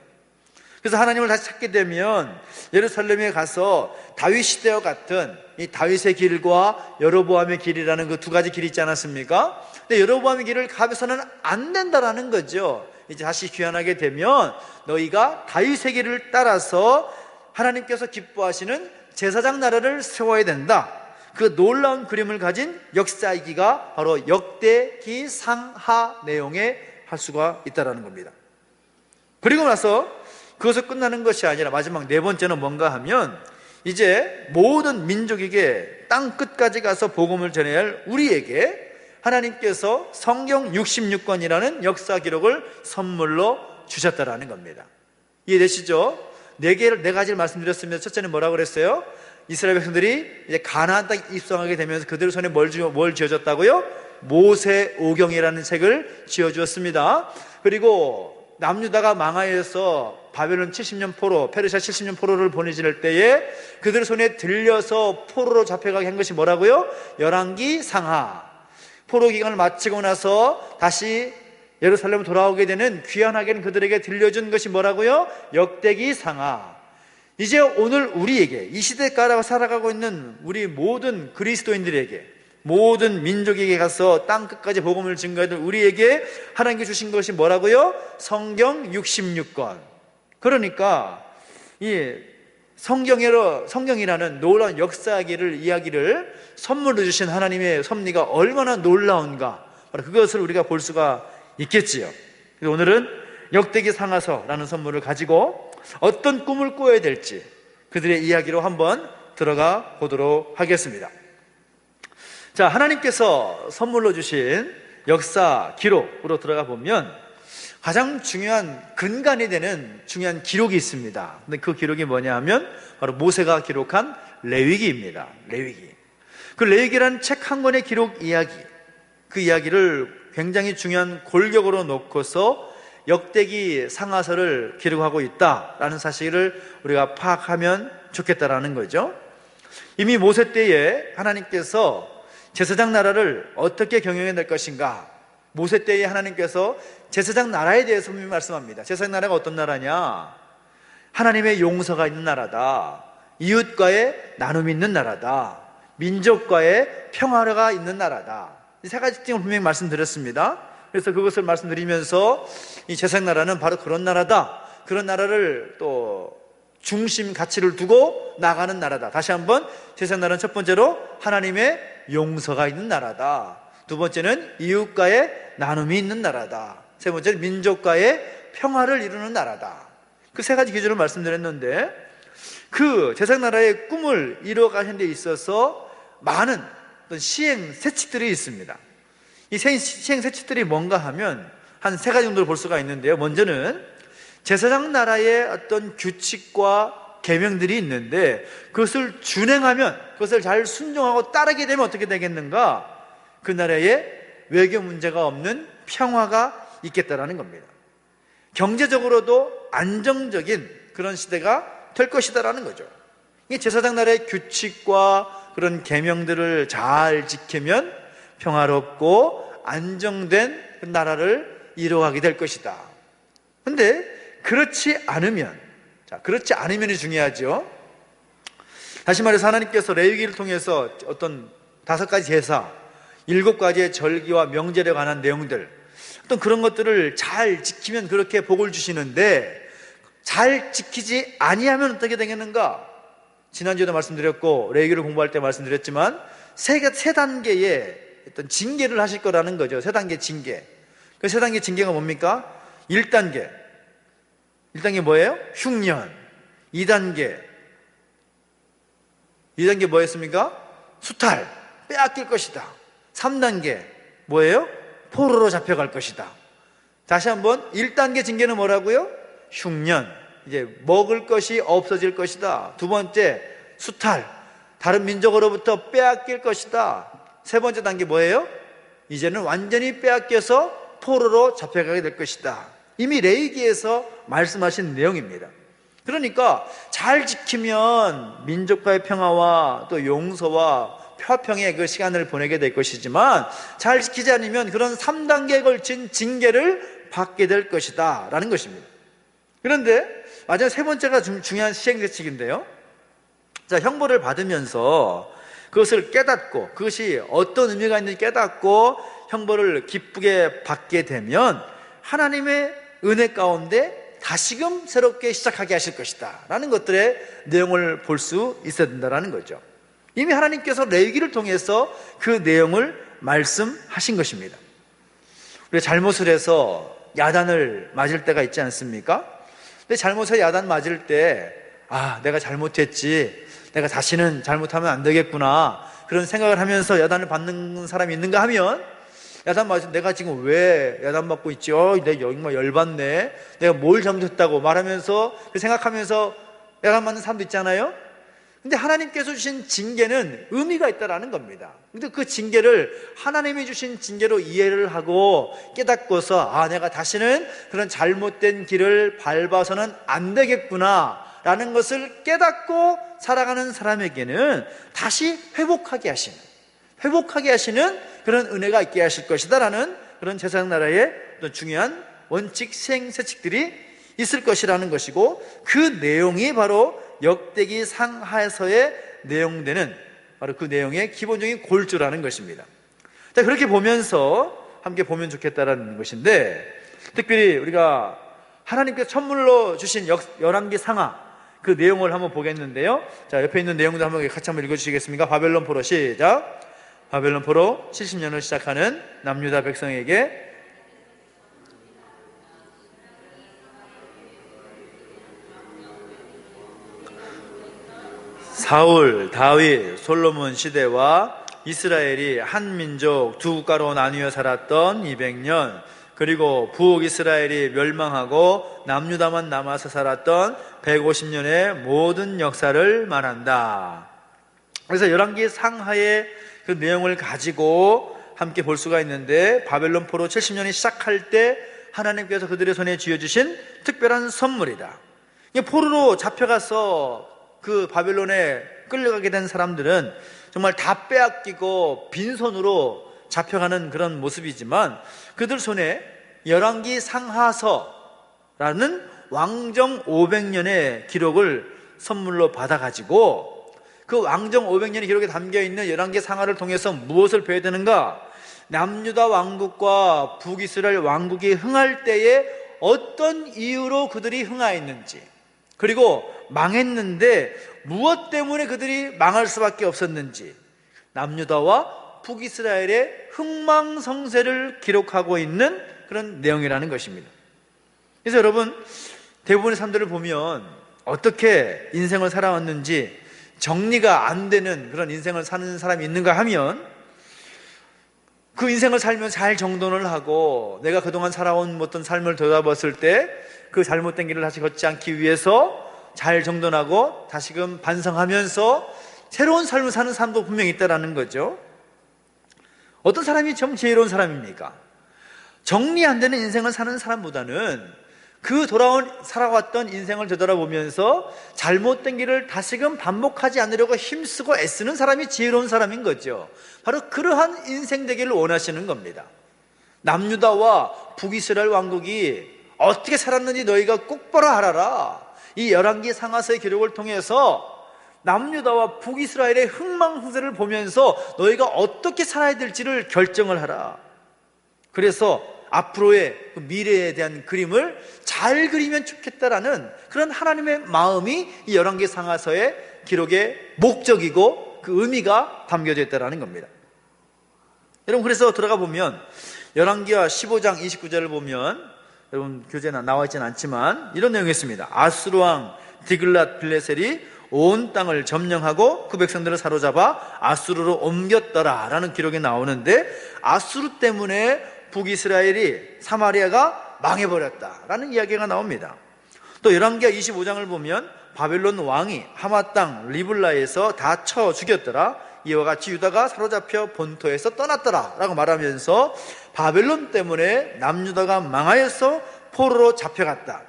그래서 하나님을 다시 찾게 되면 예루살렘에 가서 다윗 시대와 같은 이 다윗의 길과 여로보암의 길이라는 그 두 가지 길이 있지 않았습니까? 근데 여로보암의 길을 가면서는 안 된다라는 거죠. 이제 다시 귀환하게 되면 너희가 다윗의 길을 따라서 하나님께서 기뻐하시는 제사장 나라를 세워야 된다. 그 놀라운 그림을 가진 역사이기가 바로 역대기 상하 내용에 할 수가 있다라는 겁니다. 그리고 나서 그것을 끝나는 것이 아니라 마지막 네 번째는 뭔가 하면 이제 모든 민족에게 땅 끝까지 가서 복음을 전해야 할 우리에게 하나님께서 성경 66권이라는 역사 기록을 선물로 주셨다라는 겁니다. 이해되시죠? 네 가지를 말씀드렸습니다. 첫째는 뭐라고 그랬어요? 이스라엘 백성들이 이제 가나안 땅에 입성하게 되면서 그들 손에 뭘 지어줬다고요? 모세오경이라는 책을 지어주었습니다. 그리고 남유다가 망하여서 바벨론 70년 포로, 페르시아 70년 포로를 보내질 때에 그들 손에 들려서 포로로 잡혀가게 한 것이 뭐라고요? 열왕기 상하. 포로 기간을 마치고 나서 다시 예루살렘으로 돌아오게 되는 귀환하게 된 그들에게 들려준 것이 뭐라고요? 역대기 상하. 이제 오늘 우리에게 이 시대가라고 살아가고 있는 우리 모든 그리스도인들에게, 모든 민족에게 가서 땅 끝까지 복음을 증거하던 우리에게 하나님께 주신 것이 뭐라고요? 성경 66권. 그러니까 이 성경이라는 놀라운 역사기를 이야기를 선물로 주신 하나님의 섭리가 얼마나 놀라운가, 바로 그것을 우리가 볼 수가 있겠지요. 그래서 오늘은 역대기 상하서라는 선물을 가지고 어떤 꿈을 꾸어야 될지 그들의 이야기로 한번 들어가 보도록 하겠습니다. 자, 하나님께서 선물로 주신 역사 기록으로 들어가 보면 가장 중요한 근간이 되는 중요한 기록이 있습니다. 근데 그 기록이 뭐냐 하면 바로 모세가 기록한 레위기입니다. 레위기. 그 레위기라는 책 한 권의 기록 이야기, 그 이야기를 굉장히 중요한 골격으로 놓고서 역대기 상하서를 기록하고 있다라는 사실을 우리가 파악하면 좋겠다라는 거죠. 이미 모세 때에 하나님께서 제사장 나라를 어떻게 경영해야 될 것인가, 모세 때에 하나님께서 제사장 나라에 대해서 분명히 말씀합니다. 제사장 나라가 어떤 나라냐? 하나님의 용서가 있는 나라다. 이웃과의 나눔이 있는 나라다. 민족과의 평화가 있는 나라다. 이 세 가지 특징을 분명히 말씀드렸습니다. 그래서 그것을 말씀드리면서 이 제사장 나라는 바로 그런 나라다. 그런 나라를 또 중심 가치를 두고 나가는 나라다. 다시 한번, 제사장 나라는 첫 번째로 하나님의 용서가 있는 나라다. 두 번째는 이웃과의 나눔이 있는 나라다. 세 번째는 민족과의 평화를 이루는 나라다. 그 세 가지 기준을 말씀드렸는데, 그 제사장 나라의 꿈을 이루어가는 데 있어서 많은 어떤 시행 세칙들이 있습니다. 이 시행 세칙들이 뭔가 하면 한 세 가지 정도를 볼 수가 있는데요. 먼저는 제사장 나라의 어떤 규칙과 계명들이 있는데 그것을 준행하면, 그것을 잘 순종하고 따르게 되면 어떻게 되겠는가? 그 나라에 외교 문제가 없는 평화가 있겠다라는 겁니다. 경제적으로도 안정적인 그런 시대가 될 것이다라는 거죠. 이 제사장 나라의 규칙과 그런 계명들을 잘 지키면 평화롭고 안정된 나라를 이루어가게 될 것이다. 근데 그렇지 않으면이 중요하죠. 다시 말해서 하나님께서 레위기를 통해서 어떤 5가지 제사, 7가지의 절기와 명절에 관한 내용들, 어떤 그런 것들을 잘 지키면 그렇게 복을 주시는데, 잘 지키지 아니하면 어떻게 되겠는가? 지난주에도 말씀드렸고 레위기를 공부할 때 말씀드렸지만 세 단계의 어떤 징계를 하실 거라는 거죠. 3단계 징계. 그 3단계 징계가 뭡니까? 1단계 뭐예요? 흉년. 2단계 뭐였습니까? 수탈, 빼앗길 것이다. 3단계 뭐예요? 포로로 잡혀갈 것이다. 다시 한번 1단계 징계는 뭐라고요? 흉년, 이제 먹을 것이 없어질 것이다. 2번째 수탈, 다른 민족으로부터 빼앗길 것이다. 3번째 단계 뭐예요? 이제는 완전히 빼앗겨서 포로로 잡혀가게 될 것이다. 이미 레위기에서 말씀하신 내용입니다. 그러니까 잘 지키면 민족과의 평화와 또 용서와 화평의 그 시간을 보내게 될 것이지만, 잘 지키지 않으면 그런 3단계에 걸친 징계를 받게 될 것이다 라는 것입니다. 그런데 마지막 3번째가 중요한 시행규칙인데요, 자, 형벌을 받으면서 그것을 깨닫고, 그것이 어떤 의미가 있는지 깨닫고 형벌을 기쁘게 받게 되면 하나님의 은혜 가운데 다시금 새롭게 시작하게 하실 것이다 라는 것들의 내용을 볼 수 있어야 된다는 거죠. 이미 하나님께서 레위기를 통해서 그 내용을 말씀하신 것입니다. 우리가 잘못을 해서 야단을 맞을 때가 있지 않습니까? 근데 잘못해서 야단 맞을 때, 내가 잘못했지, 내가 다시는 잘못하면 안 되겠구나, 그런 생각을 하면서 야단을 받는 사람이 있는가 하면, 야단 맞으면 내가 지금 왜 야단 받고 있지? 내가 정말 열받네, 내가 뭘 잘못했다고 말하면서 생각하면서 야단 맞는 사람도 있잖아요. 근데 하나님께서 주신 징계는 의미가 있다라는 겁니다. 근데 그 징계를 하나님이 주신 징계로 이해를 하고 깨닫고서, 내가 다시는 그런 잘못된 길을 밟아서는 안 되겠구나 라는 것을 깨닫고 살아가는 사람에게는 다시 회복하게 하시는 그런 은혜가 있게 하실 것이다 라는 그런 제사장 나라의 어떤 중요한 원칙, 시행세칙들이 있을 것이라는 것이고, 그 내용이 바로 역대기 상하에서의 내용되는 바로 그 내용의 기본적인 골조라는 것입니다. 자, 그렇게 보면서 함께 보면 좋겠다라는 것인데, 특별히 우리가 하나님께서 선물로 주신 열왕기 상하 그 내용을 한번 보겠는데요. 자, 옆에 있는 내용도 한번 같이 한번 읽어주시겠습니까? 바벨론 포로, 시작. 바벨론 포로 70년을 시작하는 남유다 백성에게 사울, 다윗, 솔로몬 시대와 이스라엘이 한 민족 두 국가로 나뉘어 살았던 200년, 그리고 북이스라엘이 멸망하고 남유다만 남아서 살았던 150년의 모든 역사를 말한다. 그래서 열왕기 상하의 그 내용을 가지고 함께 볼 수가 있는데, 바벨론 포로 70년이 시작할 때 하나님께서 그들의 손에 쥐어주신 특별한 선물이다. 포로로 잡혀가서 그 바벨론에 끌려가게 된 사람들은 정말 다 빼앗기고 빈손으로 잡혀가는 그런 모습이지만, 그들 손에 열왕기 상하서라는 왕정 500년의 기록을 선물로 받아가지고, 그 왕정 500년의 기록에 담겨있는 열왕기 상하를 통해서 무엇을 배워야 되는가? 남유다 왕국과 북이스라엘 왕국이 흥할 때에 어떤 이유로 그들이 흥하였는지, 그리고 망했는데 무엇 때문에 그들이 망할 수밖에 없었는지, 남유다와 북이스라엘의 흥망성쇠를 기록하고 있는 그런 내용이라는 것입니다. 그래서 여러분, 대부분의 사람들을 보면 어떻게 인생을 살아왔는지 정리가 안 되는 그런 인생을 사는 사람이 있는가 하면, 그 인생을 살면 잘 정돈을 하고 내가 그동안 살아온 어떤 삶을 되돌아봤을 때 그 잘못된 길을 다시 걷지 않기 위해서 잘 정돈하고 다시금 반성하면서 새로운 삶을 사는 사람도 분명히 있다는 거죠. 어떤 사람이 좀 지혜로운 사람입니까? 정리 안 되는 인생을 사는 사람보다는 그 돌아온 살아왔던 인생을 되돌아보면서 잘못된 길을 다시금 반복하지 않으려고 힘쓰고 애쓰는 사람이 지혜로운 사람인 거죠. 바로 그러한 인생 되기를 원하시는 겁니다. 남유다와 북이스라엘 왕국이 어떻게 살았는지 너희가 똑바로 알아라. 이 열왕기 상하서의 기록을 통해서 남유다와 북이스라엘의 흥망흥쇠를 보면서 너희가 어떻게 살아야 될지를 결정을 하라. 그래서 앞으로의 그 미래에 대한 그림을 잘 그리면 좋겠다라는 그런 하나님의 마음이 이 열왕기 상하서의 기록의 목적이고 그 의미가 담겨져 있다는 겁니다. 여러분, 그래서 들어가 보면 열왕기와 15장 29절을 보면, 여러분 교재에 나와 있지는 않지만 이런 내용이 있습니다. 아수르 왕 디글랏 빌레셀이 온 땅을 점령하고 그 백성들을 사로잡아 아수르로 옮겼더라 라는 기록이 나오는데, 아수르 때문에 북이스라엘이 사마리아가 망해버렸다라는 이야기가 나옵니다. 또 열왕기하 25장을 보면 바벨론 왕이 하마 땅 리블라에서 다 쳐 죽였더라. 이와 같이 유다가 사로잡혀 본토에서 떠났더라 라고 말하면서 바벨론 때문에 남유다가 망하여서 포로로 잡혀갔다.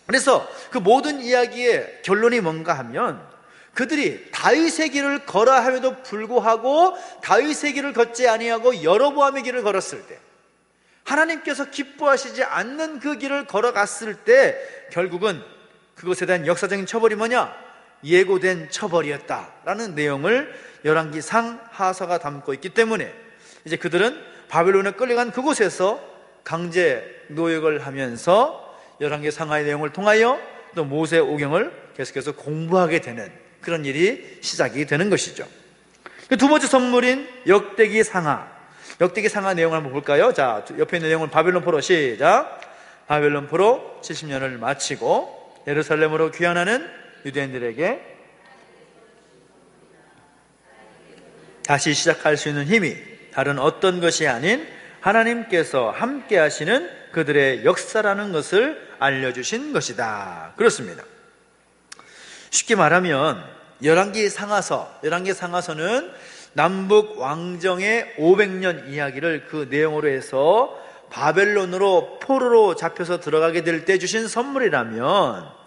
그래서 그 모든 이야기의 결론이 뭔가 하면, 그들이 다윗의 길을 걸어 함에도 불구하고 다윗의 길을 걷지 아니하고 여로보암의 길을 걸었을 때, 하나님께서 기뻐하시지 않는 그 길을 걸어갔을 때 결국은 그것에 대한 역사적인 처벌이 뭐냐? 예고된 처벌이었다라는 내용을 열왕기 상하서가 담고 있기 때문에 이제 그들은 바벨론에 끌려간 그곳에서 강제 노역을 하면서 열왕기 상하의 내용을 통하여 또 모세 오경을 계속해서 공부하게 되는 그런 일이 시작이 되는 것이죠. 두 번째 선물인 역대기 상하. 역대기 상하 내용을 한번 볼까요? 자, 옆에 있는 내용은 바벨론 포로, 시작. 바벨론 포로 70년을 마치고 예루살렘으로 귀환하는 유대인들에게 다시 시작할 수 있는 힘이 다른 어떤 것이 아닌 하나님께서 함께 하시는 그들의 역사라는 것을 알려주신 것이다. 그렇습니다. 쉽게 말하면 열왕기 상하서는 남북 왕정의 500년 이야기를 그 내용으로 해서 바벨론으로 포로로 잡혀서 들어가게 될 때 주신 선물이라면,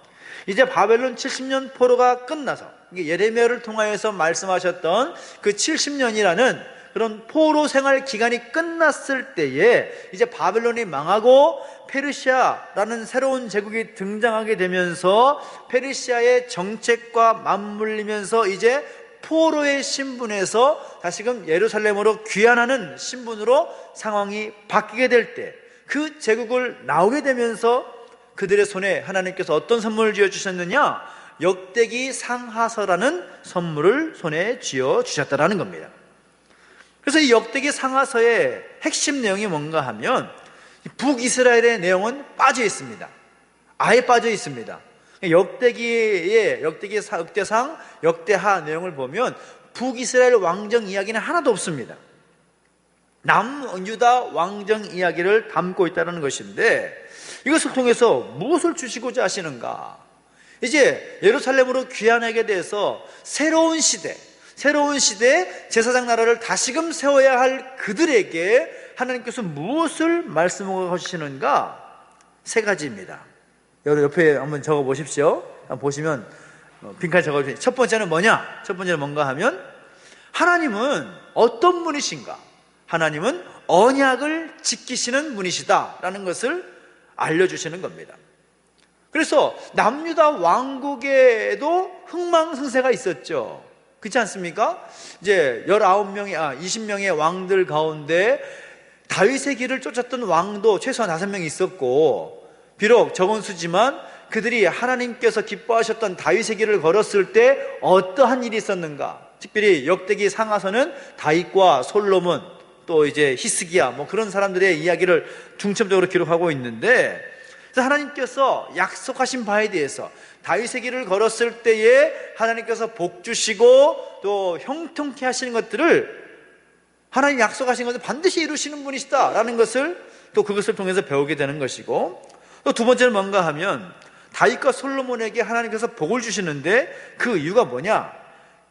이제 바벨론 70년 포로가 끝나서 예레미야를 통하여서 말씀하셨던 그 70년이라는 그런 포로 생활 기간이 끝났을 때에 이제 바벨론이 망하고 페르시아라는 새로운 제국이 등장하게 되면서 페르시아의 정책과 맞물리면서 이제 포로의 신분에서 다시금 예루살렘으로 귀환하는 신분으로 상황이 바뀌게 될 때, 그 제국을 나오게 되면서 그들의 손에 하나님께서 어떤 선물을 쥐어주셨느냐? 역대기 상하서라는 선물을 손에 쥐어주셨다라는 겁니다. 그래서 이 역대기 상하서의 핵심 내용이 뭔가 하면, 북이스라엘의 내용은 빠져 있습니다. 아예 빠져 있습니다. 역대기의 역대상, 역대하 내용을 보면 북이스라엘 왕정 이야기는 하나도 없습니다. 남유다 왕정 이야기를 담고 있다는 것인데, 이것을 통해서 무엇을 주시고자 하시는가? 이제 예루살렘으로 귀환하게 돼서 새로운 시대 제사장 나라를 다시금 세워야 할 그들에게 하나님께서 무엇을 말씀하고 하시는가? 세 가지입니다. 여러분 옆에 한번 적어 보십시오. 보시면 빈칸 적어 주세요. 첫 번째는 뭐냐? 첫 번째는 뭔가 하면, 하나님은 어떤 분이신가? 하나님은 언약을 지키시는 분이시다 라는 것을 알려주시는 겁니다. 그래서 남유다 왕국에도 흥망성쇠가 있었죠. 그렇지 않습니까? 이제 20명의 왕들 가운데 다윗의 길을 쫓았던 왕도 최소한 5명이 있었고, 비록 적은 수지만 그들이 하나님께서 기뻐하셨던 다윗의 길을 걸었을 때 어떠한 일이 있었는가? 특별히 역대기 상하서는 다윗과 솔로몬, 또 이제 히스기야, 그런 사람들의 이야기를 중점적으로 기록하고 있는데, 하나님께서 약속하신 바에 대해서 다윗의 길을 걸었을 때에 하나님께서 복 주시고 또 형통케 하시는 것들을, 하나님 약속하신 것을 반드시 이루시는 분이시다 라는 것을 또 그것을 통해서 배우게 되는 것이고, 또 두 번째는 뭔가 하면 다윗과 솔로몬에게 하나님께서 복을 주시는데 그 이유가 뭐냐?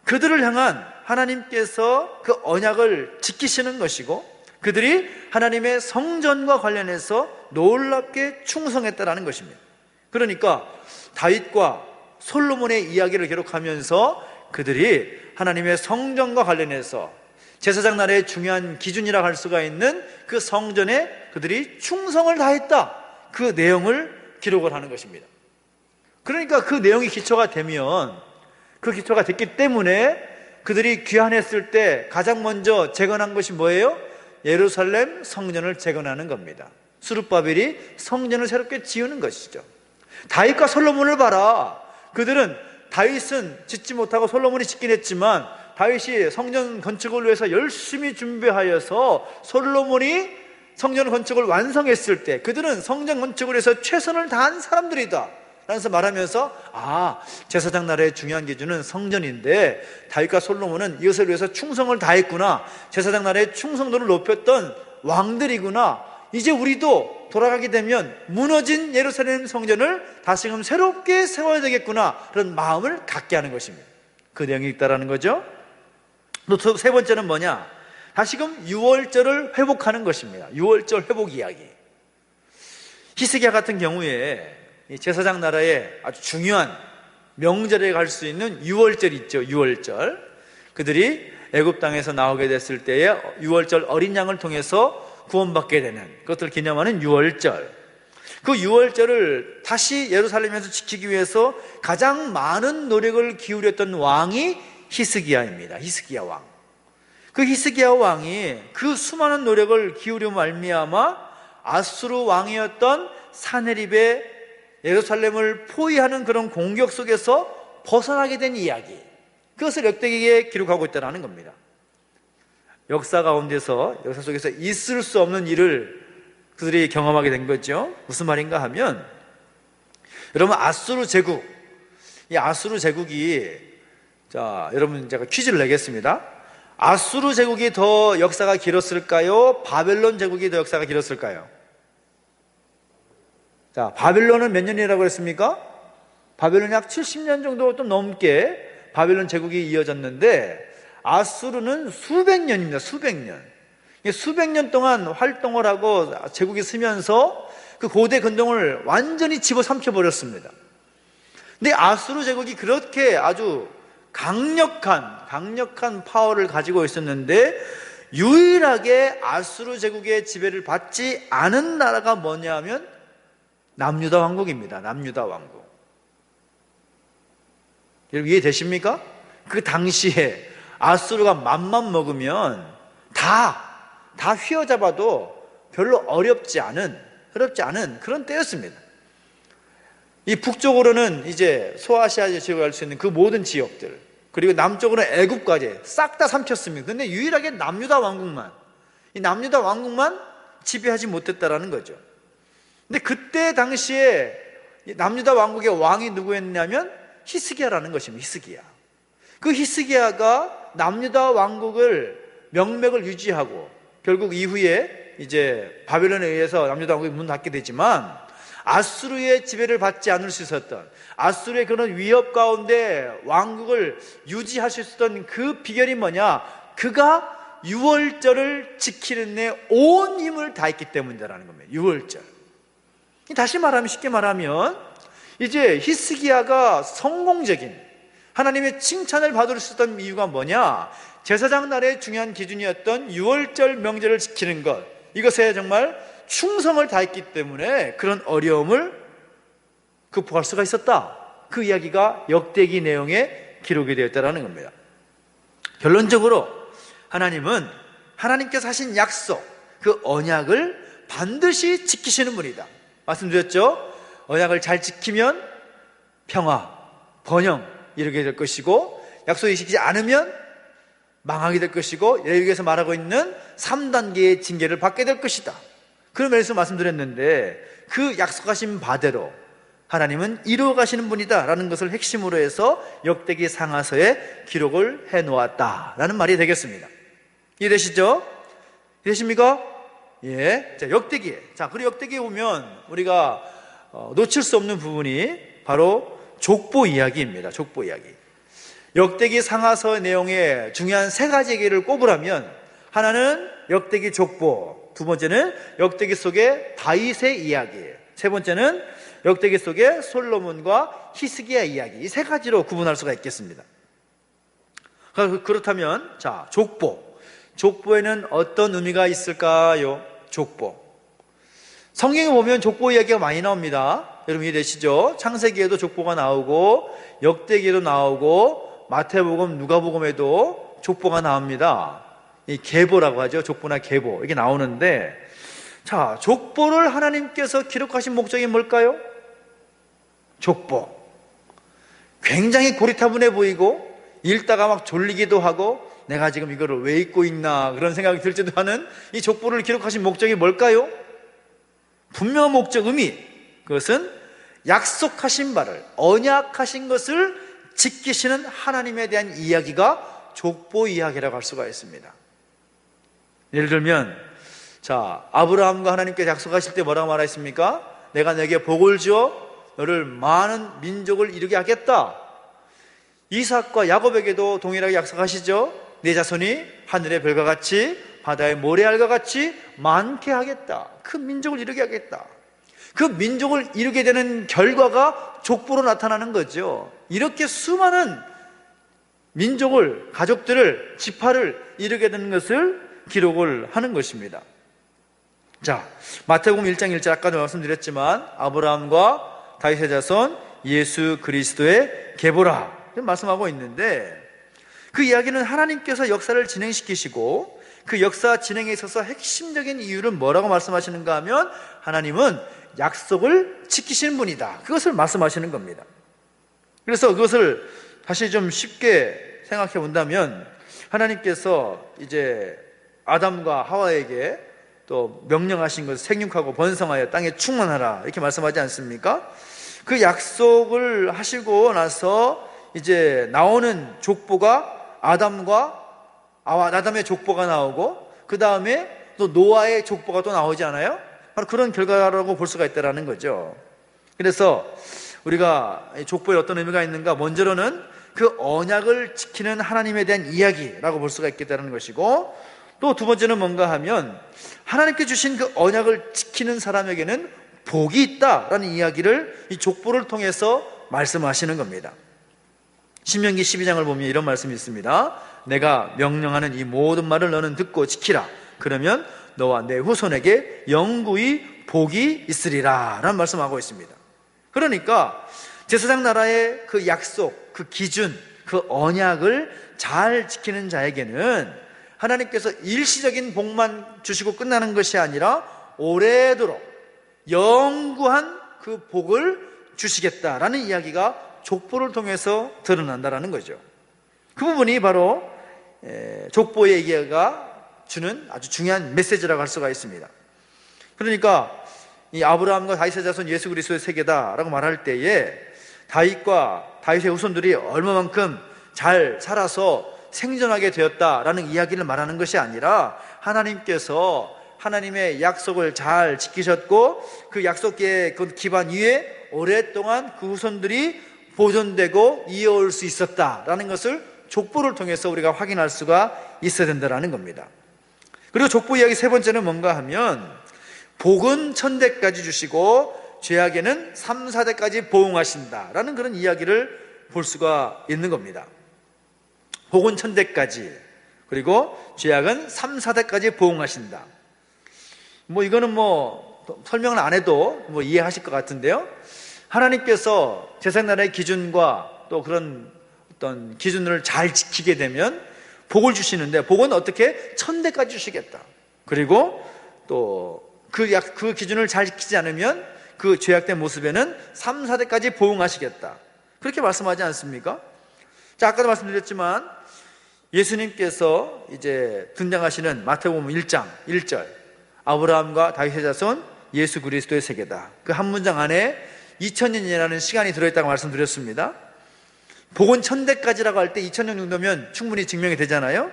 그들을 향한 하나님께서 그 언약을 지키시는 것이고, 그들이 하나님의 성전과 관련해서 놀랍게 충성했다라는 것입니다. 그러니까 다윗과 솔로몬의 이야기를 기록하면서 그들이 하나님의 성전과 관련해서 제사장 나라의 중요한 기준이라 할 수가 있는 그 성전에 그들이 충성을 다했다, 그 내용을 기록을 하는 것입니다. 그러니까 그 내용이 기초가 되면, 그 기초가 됐기 때문에 그들이 귀환했을 때 가장 먼저 재건한 것이 뭐예요? 예루살렘 성전을 재건하는 겁니다. 스룹바벨이 성전을 새롭게 지으는 것이죠. 다윗과 솔로몬을 봐라. 그들은, 다윗은 짓지 못하고 솔로몬이 짓긴 했지만 다윗이 성전 건축을 위해서 열심히 준비하여서 솔로몬이 성전 건축을 완성했을 때 그들은 성전 건축을 위해서 최선을 다한 사람들이다 라면서 말하면서, 제사장 나라의 중요한 기준은 성전인데 다윗과 솔로몬은 이것을 위해서 충성을 다했구나, 제사장 나라의 충성도를 높였던 왕들이구나, 이제 우리도 돌아가게 되면 무너진 예루살렘 성전을 다시금 새롭게 세워야 되겠구나, 그런 마음을 갖게 하는 것입니다. 그 내용이 있다라는 거죠. 또 세 번째는 뭐냐? 다시금 유월절을 회복하는 것입니다. 유월절 회복 이야기. 히스기야 같은 경우에 이 제사장 나라의 아주 중요한 명절에 갈 수 있는 유월절 있죠. 유월절. 그들이 애굽 땅에서 나오게 됐을 때에 유월절 어린 양을 통해서 구원받게 되는 그것을 기념하는 유월절. 그 유월절을 다시 예루살렘에서 지키기 위해서 가장 많은 노력을 기울였던 왕이 히스기야입니다. 히스기야 왕. 그 히스기야 왕이 그 수많은 노력을 기울여 말미암아 아수르 왕이었던 사네립의 예루살렘을 포위하는 그런 공격 속에서 벗어나게 된 이야기, 그것을 역대기에 기록하고 있다는 겁니다. 역사 가운데서, 역사 속에서 있을 수 없는 일을 그들이 경험하게 된 거죠. 무슨 말인가 하면, 여러분, 아수르 제국, 이 아수르 제국이, 자, 여러분, 제가 퀴즈를 내겠습니다. 아수르 제국이 더 역사가 길었을까요? 바벨론 제국이 더 역사가 길었을까요? 자, 바벨론은 몇 년이라고 했습니까? 바벨론이 약 70년 정도 좀 넘게 바벨론 제국이 이어졌는데, 아수르는 수백 년입니다. 수백 년. 수백 년 동안 활동을 하고 제국이 쓰면서 그 고대 근동을 완전히 집어삼켜 버렸습니다. 근데 아수르 제국이 그렇게 아주 강력한 파워를 가지고 있었는데, 유일하게 아수르 제국의 지배를 받지 않은 나라가 뭐냐 하면 남유다 왕국입니다. 남유다 왕국. 여러분 이해되십니까? 그 당시에 아수르가 맘만 먹으면 다 휘어잡아도 별로 어렵지 않은 그런 때였습니다. 이 북쪽으로는 이제 소아시아 지역을 갈 수 있는 그 모든 지역들, 그리고 남쪽으로는 애굽까지 싹 다 삼켰습니다. 근데 유일하게 남유다 왕국만, 이 남유다 왕국만 지배하지 못했다라는 거죠. 근데 그때 당시에 남유다 왕국의 왕이 누구였냐면 히스기야라는 것입니다. 히스기야. 그 히스기야가 남유다 왕국을 명맥을 유지하고 결국 이후에 이제 바벨론에 의해서 남유다 왕국이 문 닫게 되지만, 아수르의 지배를 받지 않을 수 있었던, 아수르의 그런 위협 가운데 왕국을 유지할 수 있었던 그 비결이 뭐냐? 그가 유월절을 지키는 데 온 힘을 다했기 때문이라는 겁니다. 유월절. 다시 말하면, 쉽게 말하면 이제 히스기야가 성공적인 하나님의 칭찬을 받을 수 있었던 이유가 뭐냐? 제사장 나라의 중요한 기준이었던 유월절 명절을 지키는 것, 이것에 정말 충성을 다했기 때문에 그런 어려움을 극복할 수가 있었다. 그 이야기가 역대기 내용에 기록이 되었다는 겁니다. 결론적으로 하나님께서 하신 약속, 그 언약을 반드시 지키시는 분이다. 말씀드렸죠? 언약을 잘 지키면 평화, 번영 이르게 될 것이고, 약속을 지키지 않으면 망하게 될 것이고, 레위기에서 말하고 있는 3단계의 징계를 받게 될 것이다. 그런 면에서 말씀드렸는데, 그 약속하신 바대로 하나님은 이루어 가시는 분이다 라는 것을 핵심으로 해서 역대기 상하서에 기록을 해놓았다라는 말이 되겠습니다. 이해되시죠? 이해되십니까? 예. 자, 역대기에. 자, 그리고 역대기에 보면 우리가 놓칠 수 없는 부분이 바로 족보 이야기입니다. 족보 이야기. 역대기 상하서 내용의 중요한 세 가지 얘기를 꼽으라면, 하나는 역대기 족보, 두 번째는 역대기 속의 다윗의 이야기예요. 세 번째는 역대기 속의 솔로몬과 히스기야 이야기. 이 세 가지로 구분할 수가 있겠습니다. 그렇다면 자, 족보에는 어떤 의미가 있을까요? 족보. 성경에 보면 족보 이야기가 많이 나옵니다. 여러분 이해되시죠? 창세기에도 족보가 나오고 역대기에도 나오고 마태복음, 누가복음에도 족보가 나옵니다. 이 계보라고 하죠. 족보나 계보 이게 나오는데, 자, 족보를 하나님께서 기록하신 목적이 뭘까요? 족보. 굉장히 고리타분해 보이고 읽다가 막 졸리기도 하고 내가 지금 이거를 왜 읽고 있나 그런 생각이 들지도 하는 이 족보를 기록하신 목적이 뭘까요? 분명한 목적, 의미. 그것은 약속하신 바를, 언약하신 것을 지키시는 하나님에 대한 이야기가 족보 이야기라고 할 수가 있습니다. 예를 들면, 자, 아브라함과 하나님께 약속하실 때 뭐라고 말하셨습니까? 내가 내게 복을 주어 너를 많은 민족을 이루게 하겠다. 이삭과 야곱에게도 동일하게 약속하시죠. 내 자손이 하늘의 별과 같이 바다의 모래알과 같이 많게 하겠다. 큰 민족을 이루게 하겠다. 그 민족을 이루게 되는 결과가 족보로 나타나는 거죠. 이렇게 수많은 민족을, 가족들을, 지파를 이루게 되는 것을 기록을 하는 것입니다. 자, 마태복음 1장 1절 아까도 말씀드렸지만 아브라함과 다윗의 자손 예수 그리스도의 계보라 말씀하고 있는데, 그 이야기는 하나님께서 역사를 진행시키시고 그 역사 진행에 있어서 핵심적인 이유는 뭐라고 말씀하시는가 하면 하나님은 약속을 지키시는 분이다. 그것을 말씀하시는 겁니다. 그래서 그것을 다시 좀 쉽게 생각해 본다면, 하나님께서 이제 아담과 하와에게 또 명령하신 것을 생육하고 번성하여 땅에 충만하라 이렇게 말씀하지 않습니까? 그 약속을 하시고 나서 이제 나오는 족보가 아담의 족보가 나오고 그 다음에 또 노아의 족보가 또 나오지 않아요? 바로 그런 결과라고 볼 수가 있다는 거죠. 그래서 우리가 족보에 어떤 의미가 있는가? 먼저로는 그 언약을 지키는 하나님에 대한 이야기라고 볼 수가 있겠다는 것이고, 또 두 번째는 뭔가 하면 하나님께 주신 그 언약을 지키는 사람에게는 복이 있다라는 이야기를 이 족보를 통해서 말씀하시는 겁니다. 신명기 12장을 보면 이런 말씀이 있습니다. 내가 명령하는 이 모든 말을 너는 듣고 지키라. 그러면 너와 내 후손에게 영구히 복이 있으리라 라는 말씀하고 있습니다. 그러니까 제사장 나라의 그 약속, 그 기준, 그 언약을 잘 지키는 자에게는 하나님께서 일시적인 복만 주시고 끝나는 것이 아니라 오래도록 영구한 그 복을 주시겠다라는 이야기가 족보를 통해서 드러난다라는 거죠. 그 부분이 바로 족보의 얘기가 주는 아주 중요한 메시지라고 할 수가 있습니다. 그러니까 이 아브라함과 다윗의 자손 예수 그리스도의 세계다라고 말할 때에 다윗과 다윗의 후손들이 얼마만큼 잘 살아서 생존하게 되었다라는 이야기를 말하는 것이 아니라 하나님께서 하나님의 약속을 잘 지키셨고 그 약속의 그 기반 위에 오랫동안 그 후손들이 보존되고 이어올 수 있었다라는 것을 족보를 통해서 우리가 확인할 수가 있어야 된다는 겁니다. 그리고 족보 이야기 세 번째는 뭔가 하면 복은 천대까지 주시고 죄악에는 3, 4대까지 보응하신다라는 그런 이야기를 볼 수가 있는 겁니다. 복은 천대까지, 그리고 죄악은 3, 4대까지 보응하신다. 이거는 설명을 안 해도 이해하실 것 같은데요. 하나님께서 제사장나라의 기준과 또 그런 어떤 기준을 잘 지키게 되면 복을 주시는데, 복은 어떻게? 천대까지 주시겠다. 그리고 또 그 기준을 잘 지키지 않으면 그 죄악된 모습에는 3, 4대까지 보응하시겠다. 그렇게 말씀하지 않습니까? 자, 아까도 말씀드렸지만 예수님께서 이제 등장하시는 마태복음 1장 1절, 아브라함과 다윗의 자손 예수 그리스도의 세계다. 그 한 문장 안에 2000년이라는 시간이 들어있다고 말씀드렸습니다. 복은 1000대까지라고 할 때 2000년 정도면 충분히 증명이 되잖아요.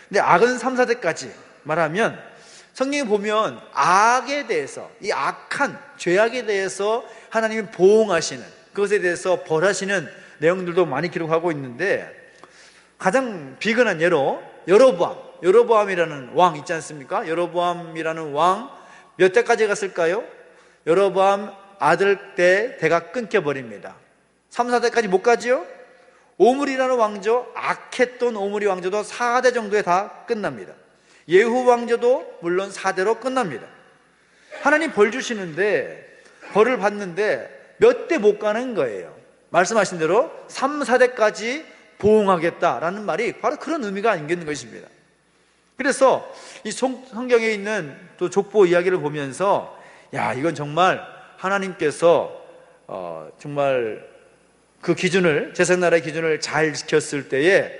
근데 악은 3, 4대까지 말하면 성경에 보면 악에 대해서, 이 악한 죄악에 대해서 하나님이 보응하시는, 그것에 대해서 벌하시는 내용들도 많이 기록하고 있는데, 가장 비근한 예로 여로보암, 여로보암이라는 왕 있지 않습니까? 여로보암이라는 왕 몇 대까지 갔을까요? 여로보암 아들 때 대가 끊겨버립니다. 3, 4대까지 못 가지요? 오므리라는 왕조, 악했던 오므리 왕조도 4대 정도에 다 끝납니다. 예후 왕조도 물론 4대로 끝납니다. 하나님 벌 주시는데, 벌을 받는데 몇 대 못 가는 거예요. 말씀하신 대로 3, 4대까지 보응하겠다라는 말이 바로 그런 의미가 있는 것입니다. 그래서 이 성경에 있는 또 족보 이야기를 보면서 야, 이건 정말 하나님께서 정말 그 기준을, 제사나라의 기준을 잘 지켰을 때에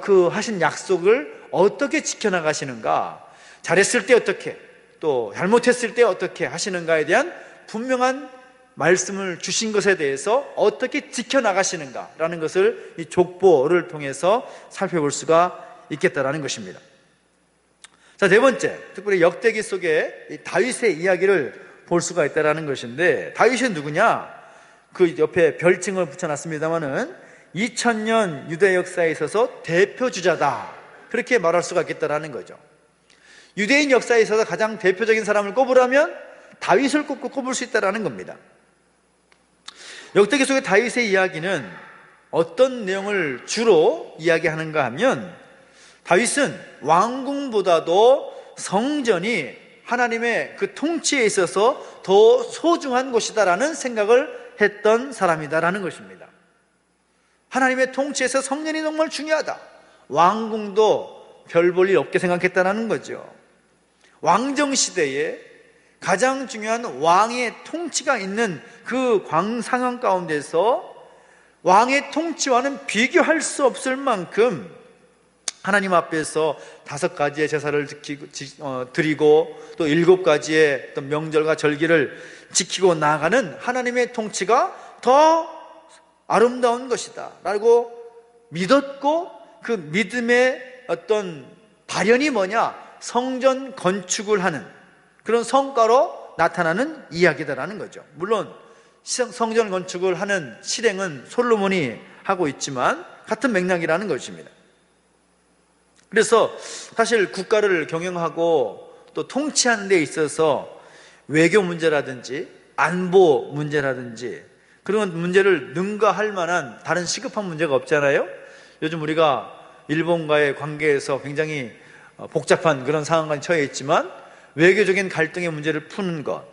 그 하신 약속을 어떻게 지켜나가시는가, 잘했을 때 어떻게, 또 잘못했을 때 어떻게 하시는가에 대한 분명한 말씀을 주신 것에 대해서 어떻게 지켜나가시는가라는 것을 이 족보를 통해서 살펴볼 수가 있겠다라는 것입니다. 자, 네 번째, 특별히 역대기 속에 이 다윗의 이야기를 볼 수가 있다라는 것인데, 다윗이 누구냐? 그 옆에 별칭을 붙여놨습니다만은 2000년 유대 역사에 있어서 대표주자다, 그렇게 말할 수가 있겠다라는 거죠. 유대인 역사에 있어서 가장 대표적인 사람을 꼽으라면 다윗을 꼽을 수 있다라는 겁니다. 역대기 속의 다윗의 이야기는 어떤 내용을 주로 이야기하는가 하면, 다윗은 왕궁보다도 성전이 하나님의 그 통치에 있어서 더 소중한 곳이다라는 생각을 했던 사람이다라는 것입니다. 하나님의 통치에서 성전이 정말 중요하다, 왕궁도 별 볼 일 없게 생각했다는 거죠. 왕정시대에 가장 중요한 왕의 통치가 있는 그 상황 가운데서 왕의 통치와는 비교할 수 없을 만큼 하나님 앞에서 5가지의 제사를 드리고 또 7가지의 어떤 명절과 절기를 지키고 나아가는 하나님의 통치가 더 아름다운 것이다 라고 믿었고, 그 믿음의 어떤 발현이 뭐냐? 성전 건축을 하는 그런 성과로 나타나는 이야기다라는 거죠. 물론 성전 건축을 하는 실행은 솔로몬이 하고 있지만 같은 맥락이라는 것입니다. 그래서 사실 국가를 경영하고 또 통치하는 데 있어서 외교 문제라든지 안보 문제라든지 그런 문제를 능가할 만한 다른 시급한 문제가 없잖아요. 요즘 우리가 일본과의 관계에서 굉장히 복잡한 그런 상황에 처해 있지만 외교적인 갈등의 문제를 푸는 것,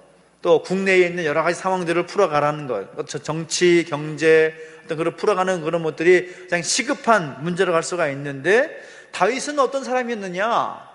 또 국내에 있는 여러 가지 상황들을 풀어가라는 것, 정치, 경제 어떤 그런 풀어가는 그런 것들이 가장 시급한 문제로 갈 수가 있는데, 다윗은 어떤 사람이었느냐?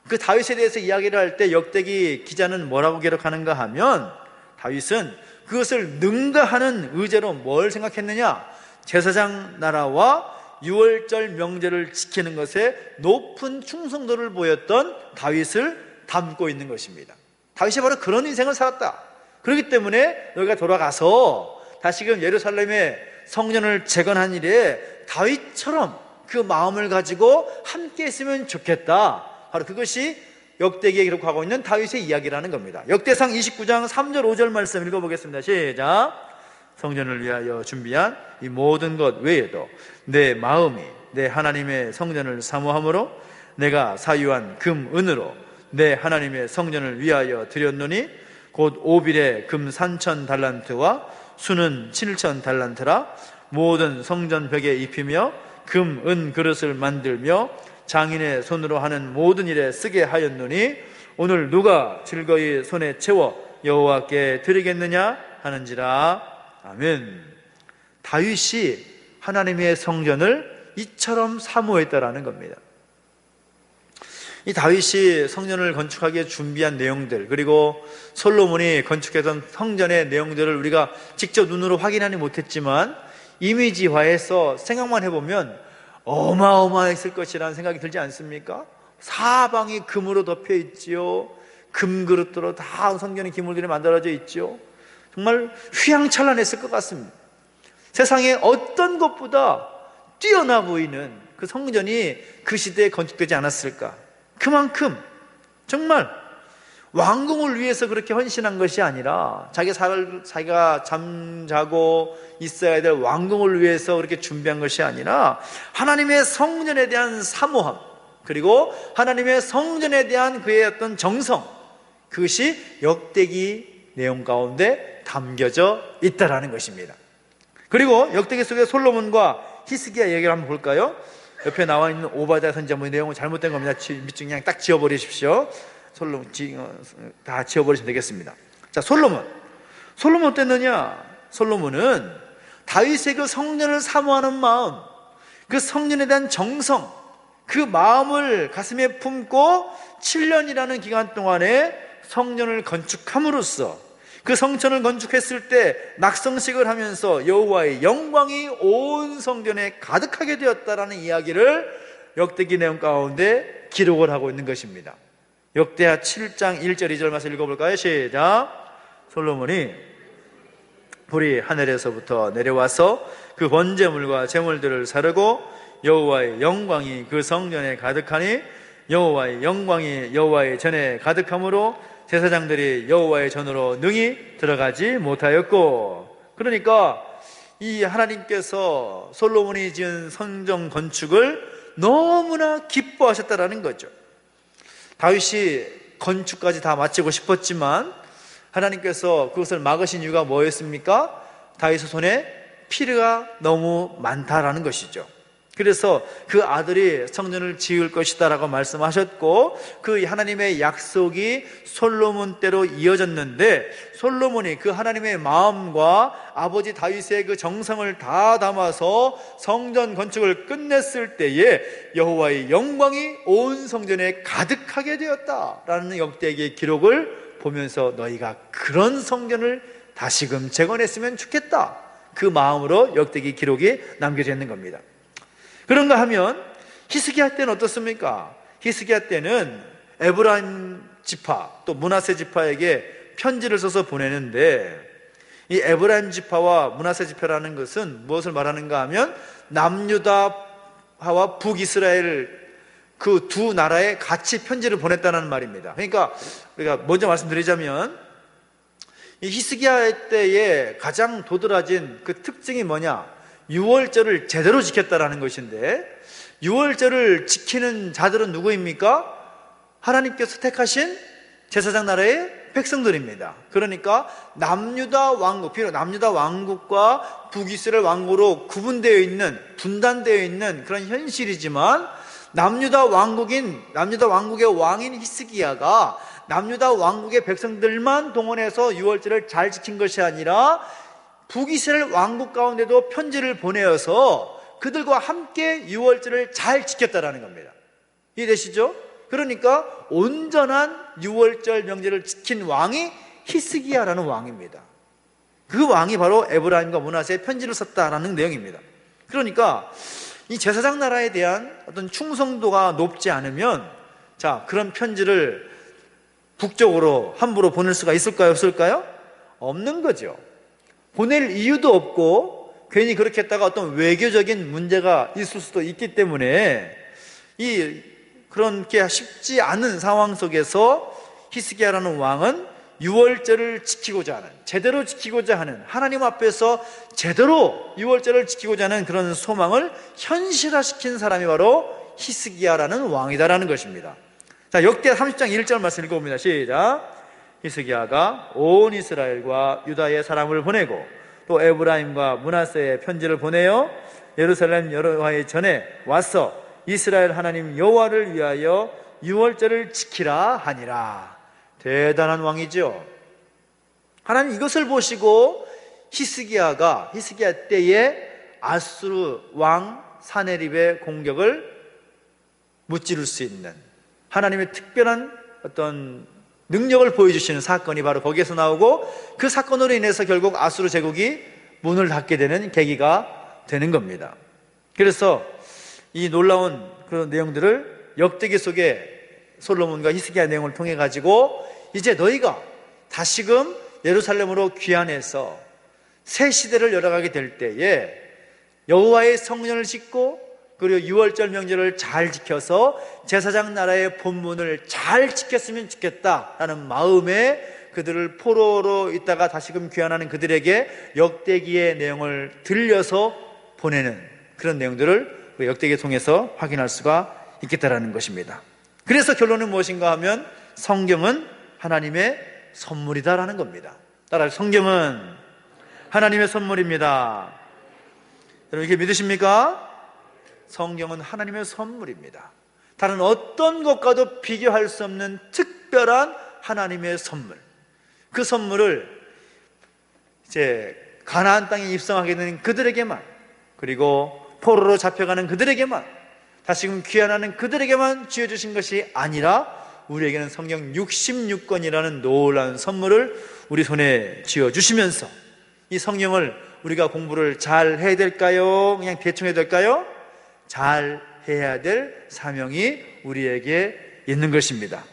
그 다윗에 대해서 이야기를 할 때 역대기 기자는 뭐라고 기록하는가 하면, 다윗은 그것을 능가하는 의제로 뭘 생각했느냐? 제사장 나라와 유월절 명제를 지키는 것에 높은 충성도를 보였던 다윗을 담고 있는 것입니다. 다윗이 바로 그런 인생을 살았다. 그렇기 때문에 너희가 돌아가서 다시금 예루살렘의 성전을 재건한 일에 다윗처럼 그 마음을 가지고 함께 했으면 좋겠다. 바로 그것이 역대기에 기록하고 있는 다윗의 이야기라는 겁니다. 역대상 29장 3절 5절 말씀 읽어보겠습니다. 시작. 성전을 위하여 준비한 이 모든 것 외에도 내 마음이 내 하나님의 성전을 사모함으로 내가 사유한 금 은으로 내 하나님의 성전을 위하여 드렸노니 곧 오빌의 금 3,000달란트와 수는 7,000달란트라. 모든 성전 벽에 입히며 금, 은 그릇을 만들며 장인의 손으로 하는 모든 일에 쓰게 하였노니 오늘 누가 즐거이 손에 채워 여호와께 드리겠느냐 하는지라. 아멘. 다윗이 하나님의 성전을 이처럼 사모했다라는 겁니다. 이 다윗이 성전을 건축하기에 준비한 내용들, 그리고 솔로몬이 건축했던 성전의 내용들을 우리가 직접 눈으로 확인하지 못했지만 이미지화해서 생각만 해보면 어마어마했을 것이라는 생각이 들지 않습니까? 사방이 금으로 덮여 있지요. 금그릇으로 다 성전의 기물들이 만들어져 있죠. 정말 휘황찬란했을 것 같습니다. 세상에 어떤 것보다 뛰어나 보이는 그 성전이 그 시대에 건축되지 않았을까. 그만큼 정말 왕궁을 위해서 그렇게 헌신한 것이 아니라 자기가 잠자고 있어야 될 왕궁을 위해서 그렇게 준비한 것이 아니라 하나님의 성전에 대한 사모함, 그리고 하나님의 성전에 대한 그의 어떤 정성, 그것이 역대기 내용 가운데 담겨져 있다라는 것입니다. 그리고 역대기 속에 솔로몬과 히스기야 얘기를 한번 볼까요? 옆에 나와 있는 오바댜 선지자 내용은 잘못된 겁니다. 밑줄 그냥 딱 지워버리십시오. 솔로몬 다 지워버리시면 되겠습니다. 자, 솔로몬 어땠느냐? 솔로몬은 다윗의 그 성전을 사모하는 마음, 그 성전에 대한 정성, 그 마음을 가슴에 품고 7년이라는 기간 동안에 성전을 건축함으로써 그 성전을 건축했을 때 낙성식을 하면서 여호와의 영광이 온 성전에 가득하게 되었다라는 이야기를 역대기 내용 가운데 기록을 하고 있는 것입니다. 역대하 7장 1절 2절 말씀 읽어볼까요? 시작. 솔로몬이 불이 하늘에서부터 내려와서 그 번제물과 제물들을 사르고 여호와의 영광이 그 성전에 가득하니 여호와의 영광이 여호와의 전에 가득함으로 제사장들이 여호와의 전으로 능히 들어가지 못하였고, 그러니까 이 하나님께서 솔로몬이 지은 성전 건축을 너무나 기뻐하셨다라는 거죠. 다윗이 건축까지 다 마치고 싶었지만 하나님께서 그것을 막으신 이유가 뭐였습니까? 다윗의 손에 피가 너무 많다라는 것이죠. 그래서 그 아들이 성전을 지을 것이다 라고 말씀하셨고, 그 하나님의 약속이 솔로몬 때로 이어졌는데, 솔로몬이 그 하나님의 마음과 아버지 다윗의 그 정성을 다 담아서 성전 건축을 끝냈을 때에 여호와의 영광이 온 성전에 가득하게 되었다라는 역대기의 기록을 보면서 너희가 그런 성전을 다시금 재건했으면 좋겠다, 그 마음으로 역대기 기록이 남겨져 있는 겁니다. 그런가 하면 히스기야 때는 어떻습니까? 히스기야 때는 에브라임 지파 또 므낫세 지파에게 편지를 써서 보내는데, 이 에브라임 지파와 므낫세 지파라는 것은 무엇을 말하는가 하면 남유다와 북이스라엘 그 두 나라에 같이 편지를 보냈다는 말입니다. 그러니까 우리가 먼저 말씀드리자면 이 히스기야 때에 가장 도드라진 그 특징이 뭐냐? 유월절을 제대로 지켰다라는 것인데, 유월절을 지키는 자들은 누구입니까? 하나님께서 택하신 제사장 나라의 백성들입니다. 그러니까 남유다 왕국, 비록 남유다 왕국과 북이스라엘 왕국으로 구분되어 있는, 분단되어 있는 그런 현실이지만, 남유다 왕국의 왕인 히스기야가 남유다 왕국의 백성들만 동원해서 유월절을 잘 지킨 것이 아니라 북이스라엘 왕국 가운데도 편지를 보내어서 그들과 함께 유월절을 잘 지켰다라는 겁니다. 이해되시죠? 그러니까 온전한 유월절 명제를 지킨 왕이 히스기야라는 왕입니다. 그 왕이 바로 에브라임과 므낫세에 편지를 썼다라는 내용입니다. 그러니까 이 제사장 나라에 대한 어떤 충성도가 높지 않으면, 자, 그런 편지를 북쪽으로 함부로 보낼 수가 있을까요? 없을까요? 없는 거죠. 보낼 이유도 없고, 괜히 그렇게 했다가 어떤 외교적인 문제가 있을 수도 있기 때문에 그렇게 쉽지 않은 상황 속에서 히스기야라는 왕은 유월절을 지키고자 하는, 제대로 지키고자 하는, 하나님 앞에서 제대로 유월절을 지키고자 하는 그런 소망을 현실화시킨 사람이 바로 히스기야라는 왕이다라는 것입니다. 자, 역대 30장 1절 말씀 읽어봅니다. 시작. 히스기야가 온 이스라엘과 유다의 사람을 보내고 또 에브라임과 므낫세에 편지를 보내어 예루살렘 여호와의 전에 와서 이스라엘 하나님 여호와를 위하여 유월절을 지키라 하니라. 대단한 왕이죠. 하나님 이것을 보시고 히스기야 때에 아수르 왕 사네립의 공격을 무찌를 수 있는 하나님의 특별한 어떤 능력을 보여주시는 사건이 바로 거기에서 나오고, 그 사건으로 인해서 결국 아수르 제국이 문을 닫게 되는 계기가 되는 겁니다. 그래서 이 놀라운 그런 내용들을 역대기 속에 솔로몬과 히스기야 내용을 통해 가지고 이제 너희가 다시금 예루살렘으로 귀환해서 새 시대를 열어가게 될 때에 여호와의 성전을 짓고 그리고 유월절 명절을 잘 지켜서 제사장 나라의 본문을 잘 지켰으면 좋겠다라는 마음에 그들을 포로로 있다가 다시금 귀환하는 그들에게 역대기의 내용을 들려서 보내는 그런 내용들을 역대기를 통해서 확인할 수가 있겠다라는 것입니다. 그래서 결론은 무엇인가 하면 성경은 하나님의 선물이다라는 겁니다. 따라서 성경은 하나님의 선물입니다. 여러분 이게 믿으십니까? 성경은 하나님의 선물입니다. 다른 어떤 것과도 비교할 수 없는 특별한 하나님의 선물. 그 선물을 이제 가나안 땅에 입성하게 되는 그들에게만, 그리고 포로로 잡혀가는 그들에게만, 다시금 귀환하는 그들에게만 쥐어주신 것이 아니라 우리에게는 성경 66권이라는 놀라운 선물을 우리 손에 쥐어주시면서 이 성경을 우리가 공부를 잘 해야 될까요? 그냥 대충 해야 될까요? 잘 해야 될 사명이 우리에게 있는 것입니다.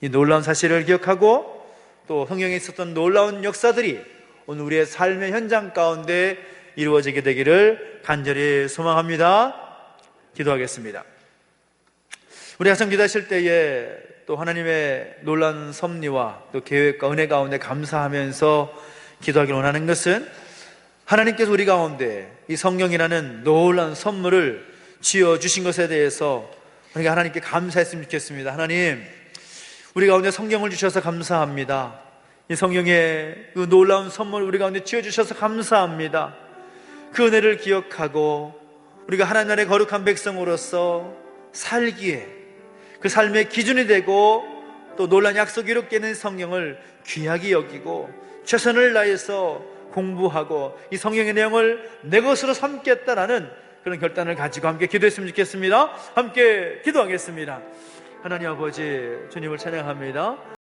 이 놀라운 사실을 기억하고 또 성경에 있었던 놀라운 역사들이 오늘 우리의 삶의 현장 가운데 이루어지게 되기를 간절히 소망합니다. 기도하겠습니다. 우리 항상 기도하실 때에 또 하나님의 놀라운 섭리와 또 계획과 은혜 가운데 감사하면서 기도하기를 원하는 것은 하나님께서 우리 가운데 이 성경이라는 놀라운 선물을 지어주신 것에 대해서 우리가 하나님께 감사했으면 좋겠습니다. 하나님, 우리 가운데 성경을 주셔서 감사합니다. 이 성경의 그 놀라운 선물 우리 가운데 지어주셔서 감사합니다. 그 은혜를 기억하고 우리가 하나님 나라의 거룩한 백성으로서 살기에 그 삶의 기준이 되고 또 놀라운 약속이 이룩되어 있는 성경을 귀하게 여기고 최선을 다해서 공부하고 이 성경의 내용을 내 것으로 삼겠다라는 그런 결단을 가지고 함께 기도했으면 좋겠습니다. 함께 기도하겠습니다. 하나님 아버지, 주님을 찬양합니다.